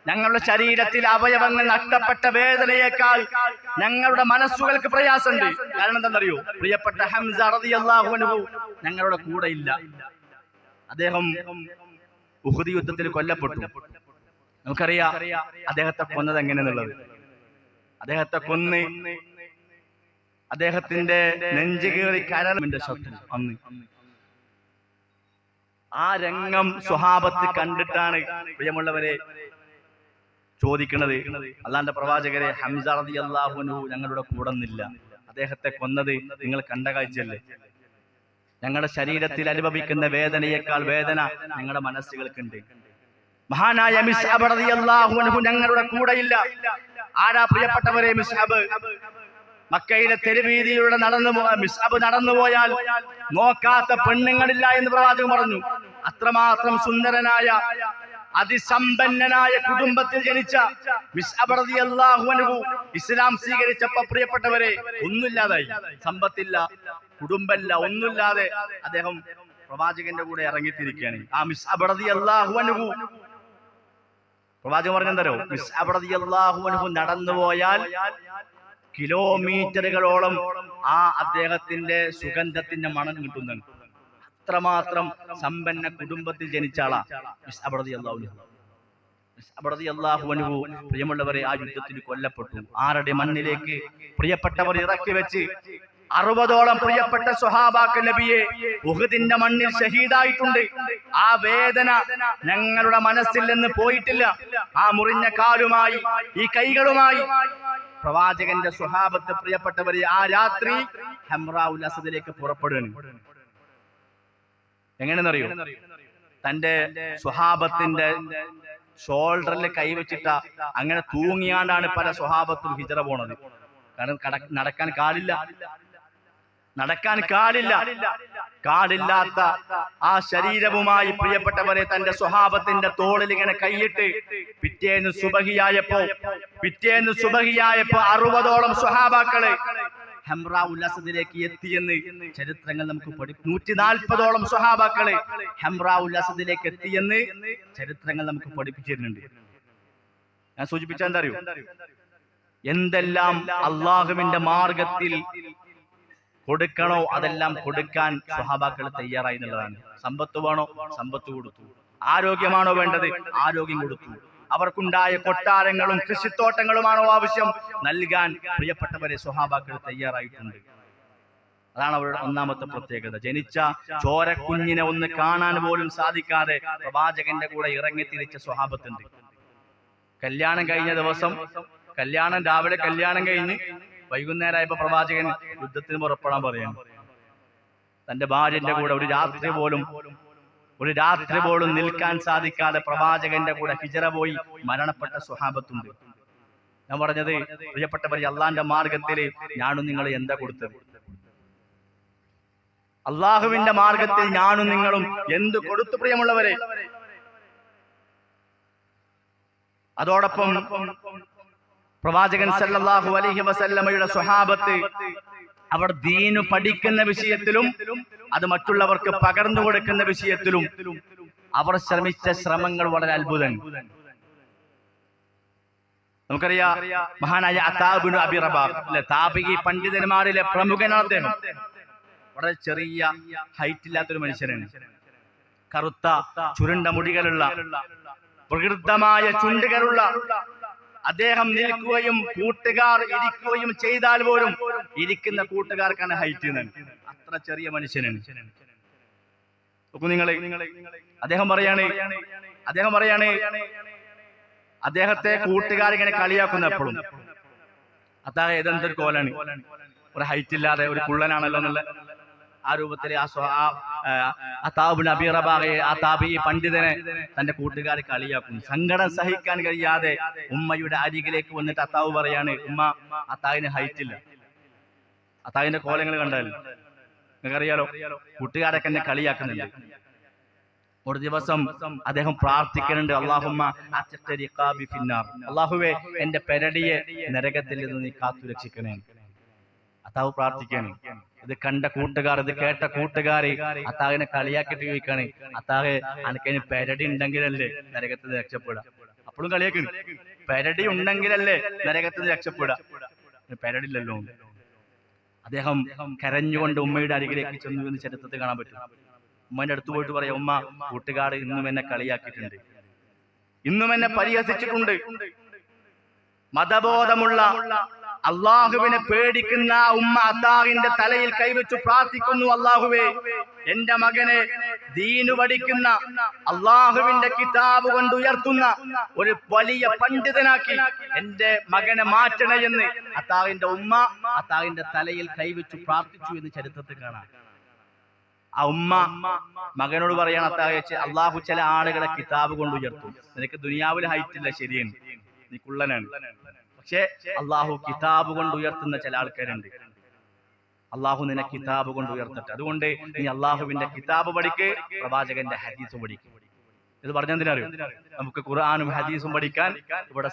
ഞങ്ങളുടെ ശരീരത്തിൽ അവയവങ്ങൾ നഷ്ടപ്പെട്ട വേദനയേക്കാൾ ഞങ്ങളുടെ മനസ്സുകൾക്ക് പ്രയാസമുണ്ട്. കാരണം എന്താണെന്നറിയോ? പ്രിയപ്പെട്ട ഹംസ റളിയല്ലാഹു അൻഹു ഞങ്ങളുടെ കൂടെ ഇല്ല. അദ്ദേഹം ഉഹുദ് യുദ്ധത്തിൽ കൊല്ലപ്പെട്ടു. നമുക്കറിയാം അദ്ദേഹത്തെ കൊന്നത് എങ്ങനെയെന്നുള്ളത്. അദ്ദേഹത്തെ കൊന്ന് അദ്ദേഹത്തിന്റെ നെഞ്ചു കീറി കരളിന്റെ ശബ്ദം അന്ന് ആ രംഗം സ്വഹാബത്ത് കണ്ടിട്ടാണ് പ്രിയമുള്ളവരെ ചോദിക്കുന്നത്, അല്ലാന്റെ പ്രവാചകരെ, ഹംസ റളിയല്ലാഹു അൻഹു ഞങ്ങളുടെ കൂടന്നില്ല, അദ്ദേഹത്തെ കൊന്നത് നിങ്ങൾ കണ്ട കാഴ്ചയല്ലേ? ഞങ്ങളുടെ ശരീരത്തിൽ അനുഭവിക്കുന്ന വേദനയേക്കാൾ വേദന ഞങ്ങളുടെ മനസ്സുകൾക്കുണ്ട്. മഹാനായ മിസ്അബ് റളിയല്ലാഹു അൻഹു ഞങ്ങളുടെ കൂടെയില്ല. ആരാ പ്രിയപ്പെട്ടവരെ മിസ്അബ്? മക്കയിലെ തെരുവീതിയിലൂടെ മിസ്അബ് നടന്നുപോയാൽ നോക്കാത്ത പെണ്ണുങ്ങളില്ല എന്ന് പ്രവാചകൻ പറഞ്ഞു. അത്രമാത്രം സുന്ദരനായ അതിസമ്പന്നനായ കുടുംബത്തിൽ ജനിച്ച മിസ്അബ് റളിയല്ലാഹു അൻഹു ഇസ്ലാം സ്വീകരിച്ചപ്പോൾ പ്രിയപ്പെട്ടവരെ ഒന്നുമില്ലാതായി. സമ്പത്തില്ല, കുടുംബമില്ല, ഒന്നുമില്ലാതെ അദ്ദേഹം പ്രവാചകന്റെ കൂടെ ഇറങ്ങിത്തിരിക്കുകയാണ്. ആ മിസ്അബ് റളിയല്ലാഹു അൻഹു പ്രവാചകൻ പറഞ്ഞെന്തരോ, മിസ്അബ് റളിയല്ലാഹു അൻഹു നടന്നുപോയാൽ കിലോമീറ്ററുകളോളം ആ അദ്ദേഹത്തിന്റെ സുഗന്ധത്തിന്റെ മണം കിട്ടുന്നുണ്ട്. അത്രമാത്രം സമ്പന്ന കുടുംബത്തിൽ ജനിച്ച ആളാ മിസ്അബ് റളിയല്ലാഹു അൻഹു. മിസ്അബ് റളിയല്ലാഹു അൻഹു പ്രിയമുള്ളവരെ ആ യുദ്ധത്തിൽ കൊല്ലപ്പെട്ടു. ആരുടെ മണ്ണിലേക്ക് പ്രിയപ്പെട്ടവർ ഇറക്കി വെച്ച് 60ഓളം പ്രിയപ്പെട്ട സ്വഹാബാക്കൾ നബിയെ ഉഹുദിന്റെ മണ്ണിൽ ഷഹീദായിട്ടുണ്ട്. ആ വേദന ഞങ്ങളുടെ മനസ്സിൽ നിന്ന് പോയിട്ടില്ല. ആ മുറിഞ്ഞ കാലുമായി ഈ കൈകളുമായി പ്രവാചകന്റെ സ്വഹാബത്ത് പ്രിയപ്പെട്ടവരെ ആ രാത്രി ഹംറാഉൽ അസദിലേക്ക് പുറപ്പെടുകയാണ്. എങ്ങനെയെന്നറിയോ? തന്റെ സ്വഹാബത്തിന്റെ ഷോൾഡറിൽ കൈവച്ചിട്ട അങ്ങനെ തൂങ്ങിയാണ്ടാണ് പല സ്വഹാബത്തും ഹിജറ പോണത്. കാരണം നടക്കാൻ കാലില്ലാത്ത ആ ശരീരവുമായി പ്രിയപ്പെട്ടവരെ തന്റെ സ്വഹാബത്തിന്റെ തോളിൽ ഇങ്ങനെ കൈയിട്ട് പിറ്റേന്ന് സുബഹിയായപ്പോ 60ഓളം സ്വഹാബാക്കളെ ഹംറാഉൽ അസദിലേക്ക് എത്തിയെന്ന് ചരിത്രങ്ങൾ നമുക്ക് 140ഓളം സ്വഹാബാക്കളെ ഹംറാഉൽ അസദിലേക്ക് എത്തിയെന്ന് ചരിത്രങ്ങൾ നമുക്ക് പഠിപ്പിച്ചിരുന്നുണ്ട്. ഞാൻ സൂചിപ്പിച്ച എന്താ അറിയോ? എന്തെല്ലാം അള്ളാഹുവിന്റെ മാർഗത്തിൽ കൊടുക്കണോ അതെല്ലാം കൊടുക്കാൻ സ്വഹാബാക്കൾ തയ്യാറായി എന്നുള്ളതാണ്. സമ്പത്ത് വേണോ? സമ്പത്ത് കൊടുത്തു. ആരോഗ്യമാണോ വേണ്ടത്? ആരോഗ്യം കൊടുത്തു. അവർക്കുണ്ടായ കൊട്ടാരങ്ങളും കൃഷിത്തോട്ടങ്ങളുമാണോ ആവശ്യം? നൽകാൻ പ്രിയപ്പെട്ടവരെ സ്വഹാബാക്കൾ തയ്യാറായിട്ടുണ്ട്. അതാണ് അവരുടെ ഒന്നാമത്തെ പ്രത്യേകത. ജനിച്ച ചോരക്കുഞ്ഞിനെ ഒന്ന് കാണാൻ പോലും സാധിക്കാതെ പ്രവാചകന്റെ കൂടെ ഇറങ്ങി തിരിച്ച സ്വഹാബത്തുണ്ട്. കല്യാണം കഴിഞ്ഞ ദിവസം രാവിലെ കല്യാണം കഴിഞ്ഞ് വൈകുന്നേരമായപ്പോ പ്രവാചകൻ യുദ്ധത്തിന് പുറപ്പെടാൻ പറയാണ്. തന്റെ ഭാര്യന്റെ കൂടെ ഒരു രാത്രി പോലും നിൽക്കാൻ സാധിക്കാതെ പ്രവാചകന്റെ കൂടെ ഹിജറ പോയി മരണപ്പെട്ട സ്വഹാബത്തുണ്ട്. ഞാൻ പറഞ്ഞത് പ്രിയപ്പെട്ടവർ, അള്ളാന്റെ മാർഗത്തില് ഞാനും നിങ്ങൾ എന്താ കൊടുത്തത്? അള്ളാഹുവിന്റെ മാർഗത്തിൽ ഞാനും നിങ്ങളും എന്ത് കൊടുത്തു പ്രിയമുള്ളവരെ? അതോടൊപ്പം പ്രവാചകൻ സല്ലല്ലാഹു അലൈഹി വസല്ലമയുടെ സ്വഹാബത്ത് അവർ ദീന് പഠിക്കുന്ന വിഷയത്തിലും അത് മറ്റുള്ളവർക്ക് പകർന്നു കൊടുക്കുന്ന വിഷയത്തിലും അവർ ശ്രമിച്ച ശ്രമങ്ങൾ വളരെ അത്ഭുതം. നമുക്കറിയാം മഹാനായ അതാ ഇബ്നു അബി റബാഹ് താബിഈ പണ്ഡിതന്മാരിലെ പ്രമുഖനാണ് അദ്ദേഹം. വളരെ ചെറിയ ഹൈറ്റ് ഇല്ലാത്തൊരു മനുഷ്യനാണ്. കറുത്ത ചുരുണ്ട മുടികളുള്ള പ്രകൃതമായ ചുണ്ടുകളുള്ള അദ്ദേഹം നിൽക്കുകയും കൂട്ടുകാർ ഇരിക്കുകയും ചെയ്താൽ പോലും ഇരിക്കുന്ന കൂട്ടുകാർക്കാണ് ഹൈറ്റ് എന്നാണ്. അത്ര ചെറിയ മനുഷ്യനാണ്. നിങ്ങളെ അദ്ദേഹം പറയാണ് അദ്ദേഹത്തെ കൂട്ടുകാർ ഇങ്ങനെ കളിയാക്കുന്ന എപ്പോഴും അത്താഹ ഏതെന്തൊരു കോലാണ്, ഒരു ഹൈറ്റ് ഇല്ലാതെ ഒരു കുള്ളനാണല്ലോ എന്നുള്ള ആ രൂപത്തിൽ അത്താബ് നബി റബാഹയെ, ആ താബി പണ്ഡിതനെ തന്റെ കൂട്ടുകാർ കളിയാക്കും. സങ്കടം സഹിക്കാൻ കഴിയാതെ ഉമ്മയുടെ അരികിലേക്ക് വന്നിട്ട് അത്താവ് പറയാണ്, ഉമ്മ അത്താവിന് ഹൈറ്റ് ഇല്ല. അത്താവിന്റെ കോലങ്ങൾ കണ്ടാലും നിങ്ങൾക്കറിയാലോ, കൂട്ടുകാരൊക്കെ എന്നെ കളിയാക്കുന്നുണ്ട്. ഒരു ദിവസം അദ്ദേഹം പ്രാർത്ഥിക്കുന്നുണ്ട്, അല്ലാഹുവേ എന്റെ പെരടിയെ നരകത്തിൽ നിന്ന് നീ കാത്തു രക്ഷിക്കണേ. അത്താവ് പ്രാർത്ഥിക്കാണ്. ഇത് കണ്ട കൂട്ടുകാർ, ഇത് കേട്ട കൂട്ടുകാർ അത്താവിനെ കളിയാക്കിട്ട് ചോദിക്കാണ്, അത്താവെ അനക്കതിന് പെരടി ഉണ്ടെങ്കിലല്ലേ നരകത്തിൽ നിന്ന് രക്ഷപ്പെടാം. അപ്പോഴും കളിയാക്കുന്നു, പെരടി ഉണ്ടെങ്കിലല്ലേ നരകത്തിൽ നിന്ന് രക്ഷപ്പെടാം, പെരടില്ലല്ലോ. അദ്ദേഹം കരഞ്ഞുകൊണ്ട് ഉമ്മയുടെ അരികിലേക്ക് ചെന്നു എന്ന് ചരിത്രത്തിൽ കാണാൻ പറ്റും. ഉമ്മന്റെ അടുത്ത് പോയിട്ട് പറയാം, ഉമ്മ കൂട്ടുകാർ ഇന്നും എന്നെ കളിയാക്കിയിട്ടുണ്ട്, ഇന്നും എന്നെ പരിഹസിച്ചിട്ടുണ്ട്. മതബോധമുള്ള അള്ളാഹുവിനെ പേടിക്കുന്ന ഉമ്മ അത്താഹിന്റെ തലയിൽ കൈവച്ചു പ്രാർത്ഥിക്കുന്നു, അള്ളാഹുവേ എന്റെ മകനെ ദീനു പഠിക്കുന്ന, അള്ളാഹുവിന്റെ കിതാബ് കൊണ്ട് ഉയർത്തുന്ന ഒരു വലിയ പണ്ഡിതനാക്കി എന്റെ മകനെ മാറ്റണേ എന്ന് അത്താഹിന്റെ ഉമ്മ അത്താഹിന്റെ തലയിൽ കൈവച്ചു പ്രാർത്ഥിച്ചു എന്ന് ചരിത്രത്തിൽ കാണാം. ആ ഉമ്മ മകനോട് പറയാണ്, അത്താഹ് അള്ളാഹു ചില ആളുകളെ കിതാബ് കൊണ്ട് ഉയർത്തും, നിനക്ക് ദുനിയാവിൽ ഹൈറ്റില്ല, ശരിയാണ്, നീ കുള്ളനാണ്, പക്ഷെ അള്ളാഹു കിതാബ് കൊണ്ട് ഉയർത്തുന്ന ചില ആൾക്കാരുണ്ട്, അള്ളാഹു നിന്നെ കിതാബ് കൊണ്ട് ഉയർത്തട്ടെ. അതുകൊണ്ട് നീ അള്ളാഹുവിന്റെ കിതാബ് പഠിക്ക്, പ്രവാചകന്റെ ഹദീസ് പഠിക്കും. ഇത് പറഞ്ഞെന്തിനറിയും, നമുക്ക് ഖുർആനും ഹദീസും പഠിക്കാൻ ഇവിടെ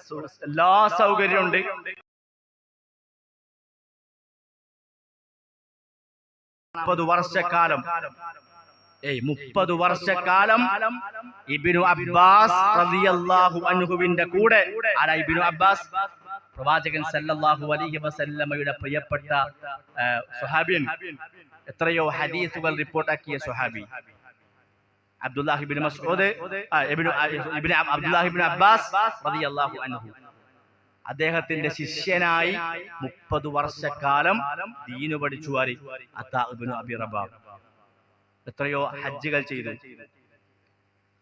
എല്ലാ സൗകര്യമുണ്ട്. 30 വർഷക്കാലം ഇബ്നു അബ്ബാസ് റളിയല്ലാഹു അൻഹുവിന്റെ കൂടെ. ആരാ ഇബ്നു അബ്ബാസ്? പ്രവാചകൻ സല്ലല്ലാഹു അലൈഹി വസല്ലമയുടെ പ്രിയപ്പെട്ട സ്വഹാബിയൻ, എത്രയോ ഹദീസുകൾ റിപ്പോർട്ടാക്കിയ സ്വഹാബി അബ്ദുല്ലാഹി ഇബ്നു മസ്ഊദ് അബ്ദുല്ലാഹി ഇബ്നു അബ്ബാസ് റളിയല്ലാഹു അൻഹു. അദ്ദേഹത്തിന്റെ ശിഷ്യനായി 30 വർഷക്കാലം ദീനു പഠിച്ചു വാരി അത്താ ഇബ്നു അബി റബാഹ്. എത്രയോ ഹജ്ജുകൾ ചെയ്തു.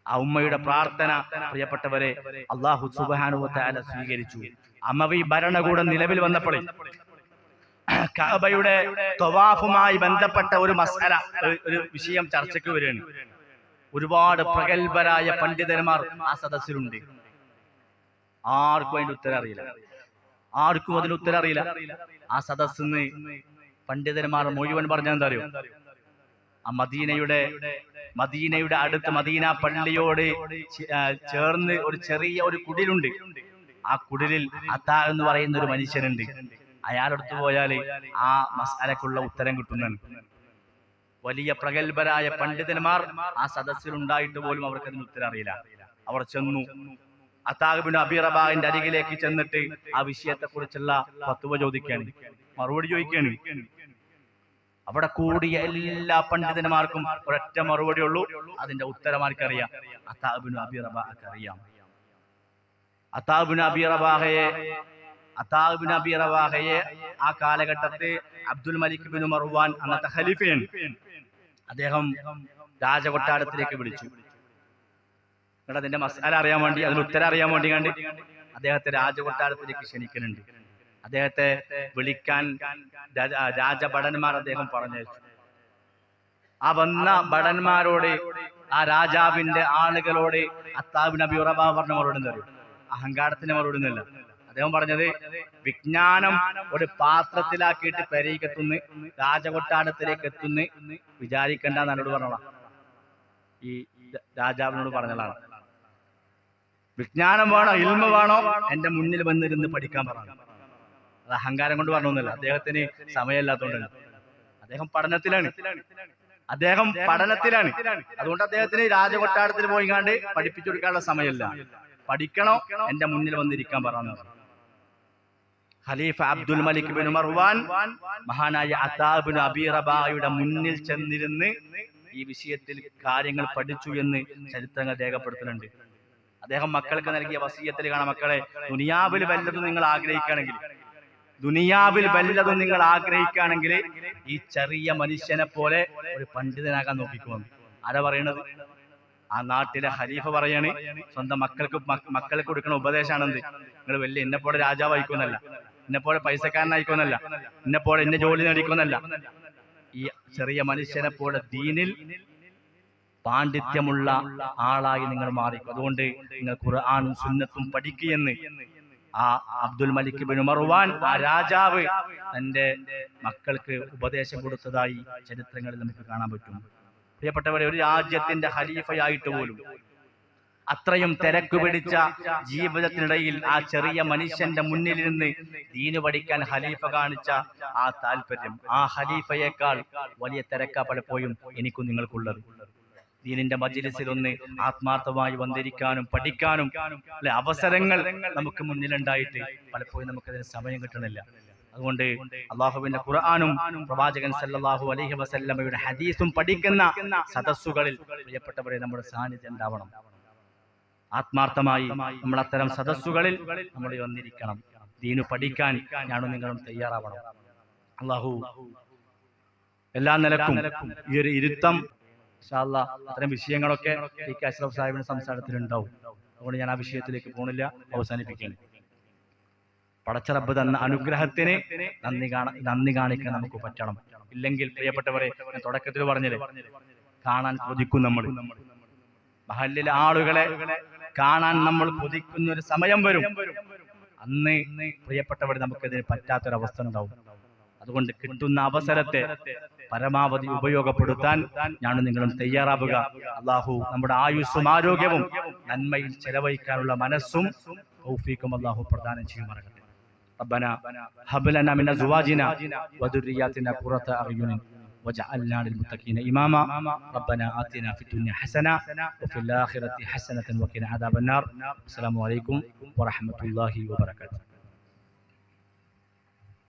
ആ ഉമ്മയുടെ പ്രാർത്ഥന പ്രിയപ്പെട്ടവരെ അല്ലാഹു സുബ്ഹാനഹു വ തആല സ്വീകരിച്ചു. അമവി ഭരണകൂടം നിലവിൽ വന്നപ്പോൾ കഅബയുടെ തവാഫുമായി ബന്ധപ്പെട്ട ഒരു മസ്അല, ഒരു വിഷയം ചർച്ചയ്ക്ക് വരികയാണ്. ഒരുപാട് പ്രഗത്ഭരായ പണ്ഡിതന്മാർ ആ സദസ്സിലുണ്ട്. ആർക്കും അതിന്റെ ഉത്തരം അറിയില്ല, ആർക്കും അതിന് ഉത്തരം അറിയില്ല. ആ സദസ്സിന്ന് പണ്ഡിതന്മാർ മുഴുവൻ പറഞ്ഞെന്താ അറിയോ, ആ മദീനയുടെ അടുത്ത് മദീന പള്ളിയോട് ചേർന്ന് ഒരു ചെറിയ ഒരു കുടിലുണ്ട്. ആ കുടിലിൽ അത്താ എന്ന് പറയുന്ന ഒരു മനുഷ്യനുണ്ട്. അയാളടുത്ത് പോയാൽ ആ മസ്അലക്കുള്ള ഉത്തരം കിട്ടുന്നതാണ്. വലിയ പ്രഗത്ഭരായ പണ്ഡിതന്മാർ ആ സദസ്സിൽ ഉണ്ടായിട്ട് പോലും അവർക്ക് അതിന് ഉത്തരം അറിയില്ല. അവർ ചെന്നു അത്താ ഇബ്നു അബി റബാഹിന്റെ അരികിലേക്ക് ചെന്നിട്ട് ആ വിഷയത്തെ കുറിച്ചുള്ള ഫത്വ ചോദിക്കുകയാണ്, മറുപടി ചോദിക്കുകയാണ്. അവിടെ കൂടിയ എല്ലാ പണ്ഡിതന്മാർക്കും ഒരൊറ്റ മറുപടി ഉള്ളൂ, അതിന്റെ ഉത്തരം ആർക്കറിയാം? അത്താ ഇബ്നു അബി റബാഹക്ക് അറിയാം. അത്താ ഇബ്നു അബി റബാഹയെ ആ കാലഘട്ടത്തിൽ അബ്ദുൽ മലിക് ബിൻ മർവാൻ അന്നത്തെ ഖലീഫയാണ്, അദ്ദേഹം രാജകൊട്ടാരത്തിലേക്ക് വിളിച്ചു. അതിന്റെ മസാല അറിയാൻ വേണ്ടി, അതിന് ഉത്തരം അറിയാൻ വേണ്ടി കണ്ട് അദ്ദേഹത്തെ രാജകൊട്ടാരത്തിലേക്ക് ക്ഷണിക്കുന്നുണ്ട്. അദ്ദേഹത്തെ വിളിക്കാൻ രാജഭടന്മാർ അദ്ദേഹം പറഞ്ഞയച്ചു. ആ വന്ന ഭടന്മാരോട്, ആ രാജാവിന്റെ ആളുകളോട് അത്താ ഇബ്നു അബി റബാഹ് പറഞ്ഞ മറുപടി എന്താ അറിയോ? അഹങ്കാരത്തിന്റെ മറുപടി ഒന്നുമല്ല. അദ്ദേഹം പറഞ്ഞത്, വിജ്ഞാനം ഒരു പാത്രത്തിലാക്കിയിട്ട് പെരയിക്കെത്തുന്നു, രാജകൊട്ടാരത്തിലേക്ക് എത്തുന്നു വിചാരിക്കണ്ട എന്നോട് പറഞ്ഞോളാം. ഈ രാജാവിനോട് പറഞ്ഞതാണ്, വിജ്ഞാനം വേണോ ഇൽമ വേണോ എന്റെ മുന്നിൽ വന്നിരുന്ന് പഠിക്കാൻ പറഞ്ഞു. അത് അഹങ്കാരം കൊണ്ട് പറഞ്ഞൊന്നുമില്ല, അദ്ദേഹത്തിന് സമയമില്ലാത്തതുകൊണ്ടാണ്. അദ്ദേഹം പഠനത്തിലാണ്. അതുകൊണ്ട് അദ്ദേഹത്തിന് രാജകൊട്ടാരത്തിൽ പോയിക്കാണ്ട് പഠിപ്പിച്ചു കൊടുക്കാനുള്ള സമയമില്ല. പഠിക്കണോ എന്റെ മുന്നിൽ വന്നിരിക്കാൻ പറഞ്ഞു. ഖലീഫ അബ്ദുൽ മലിക് ബിൻ മർവാൻ മഹാനായ അത്താ ഇബ്നു അബി റബാഹയുടെ മുന്നിൽ ചെന്നിരുന്ന് ഈ വിഷയത്തിൽ കാര്യങ്ങൾ പഠിച്ചു എന്ന് ചരിത്രങ്ങൾ രേഖപ്പെടുത്തുന്നുണ്ട്. അദ്ദേഹം മക്കൾക്ക് നൽകിയ വസിയത്തിൽ കാണാം, മക്കളെ ദുനിയാവിൽ വല്ലതും നിങ്ങൾ ആഗ്രഹിക്കുകയാണെങ്കിൽ ഈ ചെറിയ മനുഷ്യനെ പോലെ ഒരു പണ്ഡിതനാകാൻ നോക്കിക്കുമെന്ന്. ആരാ പറയണത്? ആ നാട്ടിലെ ഖലീഫ പറയാണ്, സ്വന്തം മക്കൾക്ക് കൊടുക്കുന്ന ഉപദേശമാണെന്ത്, നിങ്ങൾ വലിയ എന്നെ പോലെ രാജാവായിക്കുന്നല്ല, എന്നെപ്പോലെ പൈസക്കാരനായിക്കൊന്നല്ല, എന്നെപ്പോലെ എന്നെ ജോലി നേടിക്കൊന്നല്ല. ഈ ചെറിയ മനുഷ്യനെ പോലെ ദീനിൽ പാണ്ഡിത്യമുള്ള ആളായി നിങ്ങൾ മാറിക്കും. അതുകൊണ്ട് നിങ്ങൾ ഖുർആനും സുന്നത്തും പഠിക്കുകയെന്ന് ആ അബ്ദുൽ മലിക് ബിൻ മർവാൻ, ആ രാജാവ് തന്റെ മക്കൾക്ക് ഉപദേശം കൊടുത്തതായി ചരിത്രങ്ങളിൽ നമുക്ക് കാണാൻ പറ്റും. പ്രിയപ്പെട്ടവരെ, ഒരു രാജ്യത്തിന്റെ ഖലീഫയായിട്ട് പോലും അത്രയും തിരക്ക് പിടിച്ച ജീവിതത്തിനിടയിൽ ആ ചെറിയ മനുഷ്യന്റെ മുന്നിൽ നിന്ന് ദീന് പഠിക്കാൻ ഖലീഫ കാണിച്ച ആ താല്പര്യം, ആ ഖലീഫയേക്കാൾ വലിയ തിരക്കാ പലപ്പോഴും എനിക്കും നിങ്ങൾക്കുള്ളത്. ദീനിന്റെ മജ്‌ലിസിൽ ഒന്ന് ആത്മാർത്ഥമായി വന്നിരിക്കാനും പഠിക്കാനും അല്ലെ അവസരങ്ങൾ നമുക്ക് മുന്നിലുണ്ടായിട്ട് പലപ്പോഴും നമുക്കതിന് സമയം കിട്ടണില്ല. അതുകൊണ്ട് അള്ളാഹുവിന്റെ ഖുർആനും പ്രവാചകൻ സല്ലല്ലാഹു അലൈഹി വസല്ലമയുടെ ഹദീസും പഠിക്കുന്ന സദസ്സുകളിൽ പ്രിയപ്പെട്ടവരെ നമ്മുടെ സാന്നിധ്യം ഉണ്ടാവണം. ആത്മാർത്ഥമായി നമ്മൾ അത്തരം സദസ്സുകളിൽ നമ്മൾ വന്നിരിക്കണം. ദീനു പഠിക്കാൻ ഞാനും നിങ്ങളും തയ്യാറാവണം. അള്ളാഹു എല്ലാ നിലക്കും ഈ ഒരു ഇരുത്തം ഇൻഷാ അല്ലാഹ് അത്തരം വിഷയങ്ങളൊക്കെ പി.കെ. അഷ്റഫ് സാഹിബിന്റെ സംസാരത്തിലുണ്ടാവും. അതുകൊണ്ട് ഞാൻ ആ വിഷയത്തിലേക്ക് പോണില്ല, അവസാനിപ്പിക്കുകയാണ്. പടച്ചറബ്ബ് തന്ന അനുഗ്രഹത്തിന് നന്ദി കാണിക്കാൻ നമുക്ക് പറ്റണം. ഇല്ലെങ്കിൽ പ്രിയപ്പെട്ടവരെ, ഞാൻ തുടക്കത്തിൽ പറഞ്ഞില്ലേ, കാണാൻ കൊതിക്കും. നമ്മൾ മഹല്ലിലെ ആളുകളെ കാണാൻ നമ്മൾ കൊതിക്കുന്ന ഒരു സമയം വരും. അന്ന് പ്രിയപ്പെട്ടവർ നമുക്കതിന് പറ്റാത്തൊരവസ്ഥ ഉണ്ടാവും. അതുകൊണ്ട് കിട്ടുന്ന അവസരത്തെ പരമാവധി ഉപയോഗപ്പെടുത്താൻ ഞാനും നിങ്ങളും തയ്യാറാവുക. അള്ളാഹു നമ്മുടെ ആയുസ്സും ആരോഗ്യവും നന്മയിൽ ചെലവഴിക്കാനുള്ള മനസ്സും തൗഫീഖും അള്ളാഹു പ്രദാനം ചെയ്യുമാറാകട്ടെ. ربنا هب لنا من ازواجنا وذرياتنا قرة اعين وجعلنا للمتقين اماما ربنا آتنا في الدنيا حسنة وفي الآخرة حسنة وقنا عذاب النار. السلام عليكم ورحمة الله وبركاته.